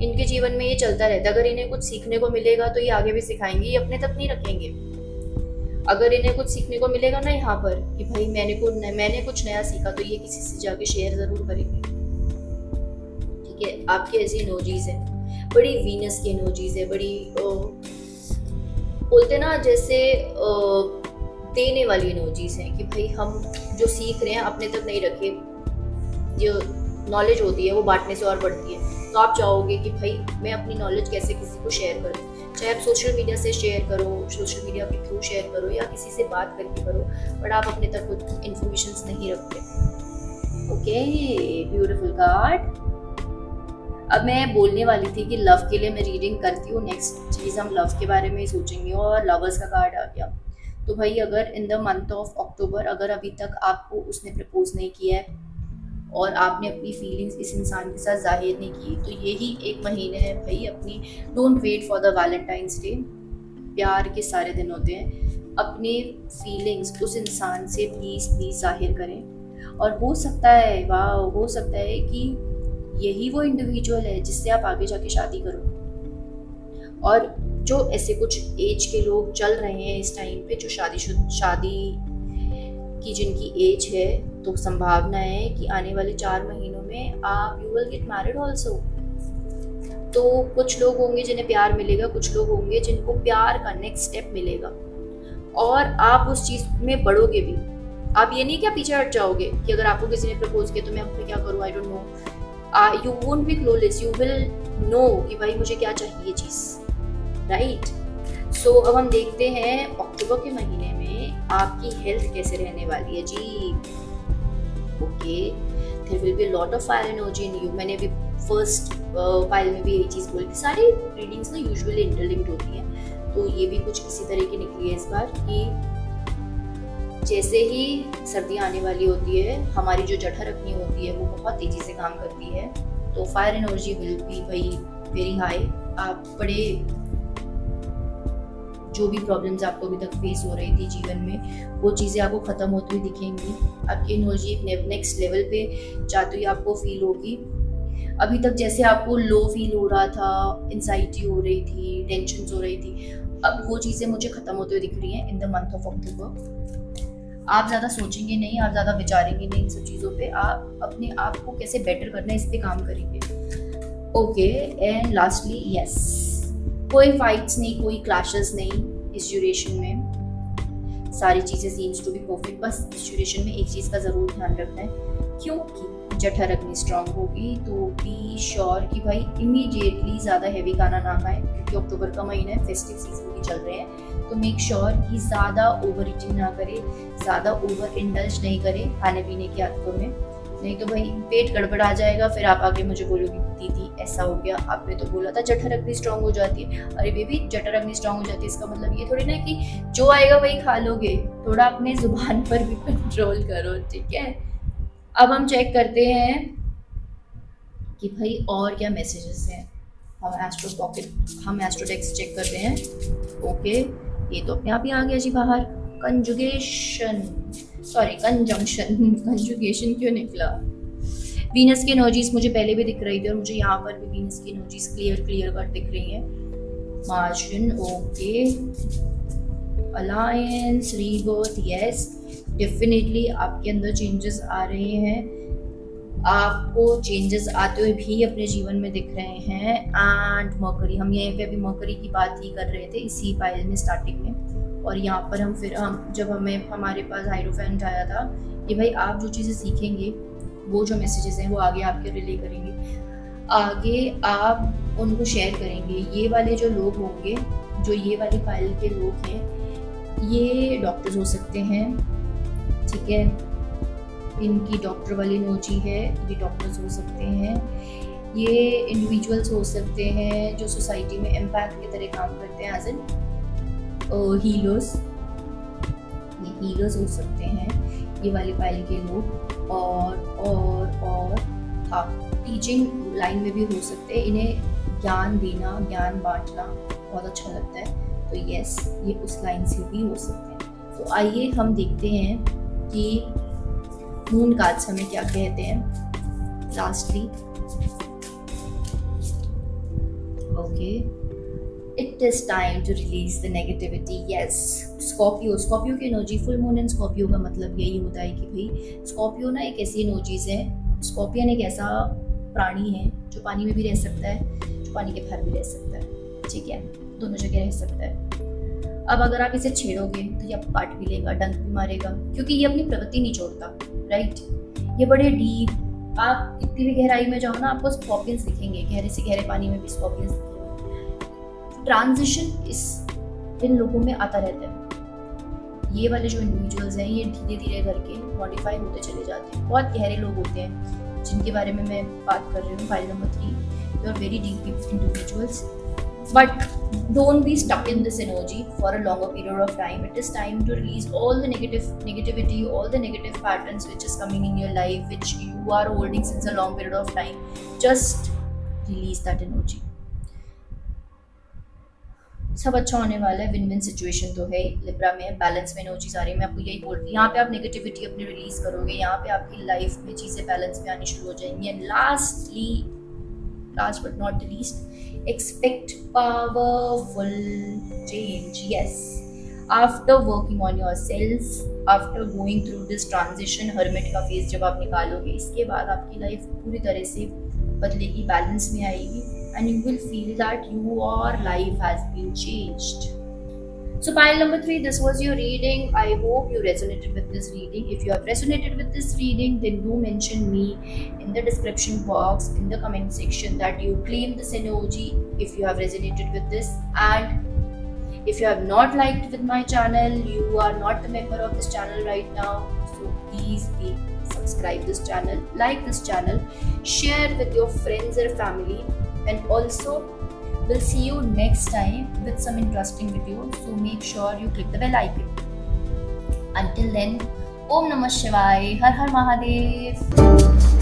इनके जीवन में ये चलता रहता है। अगर इन्हें कुछ सीखने को मिलेगा तो ये आगे भी सिखाएंगे, ये अपने तक नहीं रखेंगे। अगर इन्हें कुछ सीखने को मिलेगा ना यहाँ पर कि भाई मैंने कुछ नया सीखा, तो ये किसी से जाके शेयर जरूर करेंगे। ठीक है, आपकी ऐसी एनर्जीज है, बड़ी वीनस की एनर्जीज है, बड़ी बोलते ना जैसे देने वाली एनर्जीज है कि भाई हम जो सीख रहे हैं अपने तक नहीं रखे। जो नॉलेज होती है वो बांटने से और बढ़ती है। तो आप चाहोगे कि भाई मैं अपनी नॉलेज कैसे किसी को शेयर करूँ, चाहे आप सोशल मीडिया से शेयर करो, सोशल मीडिया के थ्रू शेयर करो, या किसी से बात करके करो, बट आप अपने तक कुछ इन्फॉर्मेशंस नहीं रखते। Okay, beautiful card. अब मैं बोलने वाली थी कि लव के लिए मैं रीडिंग करती हूँ। नेक्स्ट चीज़ हम लव के बारे में ही सोचेंगे और लवर्स का कार्ड आ गया। तो भाई अगर इन द मंथ ऑफ अक्टूबर अगर अभी तक आपको उसने प्रपोज नहीं किया है और आपने अपनी फीलिंग्स इस इंसान के साथ जाहिर नहीं की, तो यही एक महीने है भाई अपनी। Don't wait for the Valentine's day, प्यार के सारे दिन होते हैं। अपनी फीलिंग्स उस इंसान से प्लीज़ जाहिर करें। और हो सकता है कि यही वो इंडिविजुअल है जिससे आप आगे जाके शादी करो। और जो ऐसे कुछ एज के लोग चल रहे हैं इस टाइम पे, जो शादी की जिनकी एज है, तो संभावना है कि आने वाले 4 महीनों में आप you will get married also. तो कुछ लोग होंगे जिन्हें प्यार मिलेगा, कुछ लोग होंगे जिनको प्यार का नेक्स्ट स्टेप मिलेगा, और आप उस चीज में बढ़ोगे भी। आप ये नहीं क्या पीछे हट जाओगे कि अगर आपको किसी ने प्रपोज किया तो मैं अब क्या करूँ, I don't know. You won't be clueless, you will know कि भाई मुझे क्या चाहिए चीज, राइट। सो अब हम देखते हैं अक्टूबर के महीने में आपकी हेल्थ कैसे रहने वाली है जी। Okay, there will be a lot of fire energy in you. मैंने अभी फर्स्ट फाइल में भी यही चीज बोली थी। सारी रीडिंग्स ना यूजुअली इंटरलिंक्ड होती हैं, तो ये भी कुछ इसी तरह की निकली है इस बार कि जैसे ही सर्दी आने वाली होती है, हमारी जो जठर अग्नि होती है वो बहुत तेजी से काम करती है, तो fire energy will be very high. आप बड़े जो भी प्रॉब्लम्स आपको अभी तक फेस हो रही थी जीवन में, वो चीज़ें आपको ख़त्म होती हुई दिखेंगी। आपकी एनर्जी एक नेक्स्ट लेवल पे जाती हुई आपको फील होगी। अभी तक जैसे आपको लो फील हो रहा था, एंजाइटी हो रही थी, टेंशन हो रही थी, अब वो चीज़ें मुझे ख़त्म होते हुए दिख रही हैं इन द मंथ ऑफ अक्टूबर। आप ज़्यादा सोचेंगे नहीं, आप ज़्यादा विचारेंगे नहीं इन सब चीज़ों पे, आप अपने आप को कैसे बेटर करना है इस पे काम करेंगे। ओके, एंड लास्टली यस, कोई फाइट्स नहीं, कोई क्लैशेस नहीं इस ड्यूरेशन में। सारी चीज़ें सीम्स टू बी परफेक्ट। बस इस ड्यूरेशन में एक चीज़ का ज़रूर ध्यान रखना है, क्योंकि जठर अग्नि स्ट्रांग होगी, तो बी श्योर कि भाई इमीडिएटली ज़्यादा हैवी खाना ना खाएं, क्योंकि अक्टूबर का महीना है, फेस्टिव सीजन भी चल रहे हैं। तो मेक श्योर कि ज़्यादा ओवर ईटिंग ना करें, ज़्यादा ओवर इंडल्ज नहीं करें खाने पीने की आदतों में, नहीं तो भाई पेट गड़बड़ आ जाएगा। फिर आप आगे मुझे बोलोगे दीदी ऐसा हो गया, आपने तो बोला था जठर अग्नि स्ट्रांग हो जाती है। अरे बेबी, जठर अग्नि स्ट्रांग हो जाती है इसका मतलब ये थोड़ी ना कि जो आएगा वही खा लोगे। थोड़ा अपने जुबान पर भी कंट्रोल करो, ठीक है। अब हम चेक करते हैं कि भाई और क्या मैसेजेस हैं। हम एस्ट्रोटेक्स चेक करते हैं। ओके, ये तो अपने आप ही आ गया जी बाहर। कंजुगेशन क्यों निकला। वीनस की एनर्जीज मुझे पहले भी दिख रही थी, और मुझे यहाँ पर भी वीनस की एनर्जीज क्लियर कट दिख रही है। मार्शन, okay, alliance, rebirth, yes definitely आपके अंदर चेंजेस आ रहे हैं। आपको चेंजेस आते हुए भी अपने जीवन में दिख रहे हैं। एंड मरकरी, हम यहीं पे अभी मरकरी की बात ही कर रहे थे इसी फाइल में स्टार्टिंग में, और यहाँ पर हम जब हमारे पास हाइरोफेंट आया था कि भाई आप जो चीज़ें सीखेंगे, वो जो मैसेजेस हैं वो आगे आपके रिले करेंगे, आगे आप उनको शेयर करेंगे। ये वाले जो लोग होंगे, जो ये वाली फाइल के लोग हैं, ये डॉक्टर्स हो सकते हैं, ठीक है, इनकी डॉक्टर वाली एनर्जी है, ये डॉक्टर्स हो सकते हैं, ये इंडिविजुअल्स हो सकते हैं जो सोसाइटी में एम्पैथ की तरह काम करते हैं, एज एन हीलर्स, ये हीलर्स हो सकते हैं ये वाली फाइल के लोग। और हाँ, टीचिंग लाइन में भी हो सकते हैं, इन्हें ज्ञान देना, ज्ञान बांटना बहुत अच्छा लगता है, तो यस ये उस लाइन से भी हो सकते हैं। तो आइए हम देखते हैं कि मून कार्ड्स हमें क्या कहते हैं lastly. Okay, it is time to release the negativity. Yes, Scorpio की energy, full moon in Scorpio का मतलब यही होता है कि भाई स्कॉर्पियो ना एक ऐसी एनर्जीज है, स्कॉर्पियन एक ऐसा प्राणी है जो पानी में भी रह सकता है, जो पानी के बाहर भी रह सकता है, ठीक है, दोनों जगह रह सकता है। अब अगर आप इसे छेड़ोगे तो ये आपको काट भी लेगा, डंक भी मारेगा, क्योंकि ये अपनी प्रवृत्ति नहीं छोड़ता, राइट। ये बड़े डीप, आप कितनी भी गहराई में जाओ ना, आपको स्कॉर्पियंस दिखेंगे, गहरे से गहरे पानी में भी स्कॉर्पियंस दिखेंगे। ट्रांजिशन इन लोगों में आता रहता है। ये वाले जो इंडिविजुअल्स हैं, ये धीरे धीरे करके मॉडिफाई होते चले जाते हैं। बहुत गहरे लोग होते हैं जिनके बारे में मैं बात कर रही हूँ, file number 3, they are very deep individuals, but don't be stuck in this energy for a longer period of time. It is time to release all the negativity, all the negative patterns which is coming in your life, which you are holding since a long period of time. Just release that energy. सब अच्छा होने वाला है, win win situation तो है। Libra में balance में energies आ रही है, मैं आपको यही बोल रही हूँ। यहाँ पे आप नेगेटिविटी अपनी रिलीज करोगे, यहाँ पे आपकी लाइफ में चीज़ें बैलेंस में आनी शुरू हो जाएंगी। And last but not the least, expect powerful change. Yes, after working on yourself, after going through this transition, hermit का फेज जब आप निकालोगे, इसके बाद आपकी लाइफ पूरी तरह से बदलेगी, बैलेंस में आएगी and you will feel that your life has been changed. So, pile number 3, this was your reading. I hope you resonated with this reading. If you have resonated with this reading, then do mention me in the description box, in the comment section, that you claim this energy if you have resonated with this. And if you have not liked with my channel, you are not the member of this channel right now, so please subscribe this channel, like this channel, share with your friends or family, and also we'll see you next time with some interesting videos. So make sure you click the bell icon. Until then, Om Namah Shivaya, Har Har Mahadev.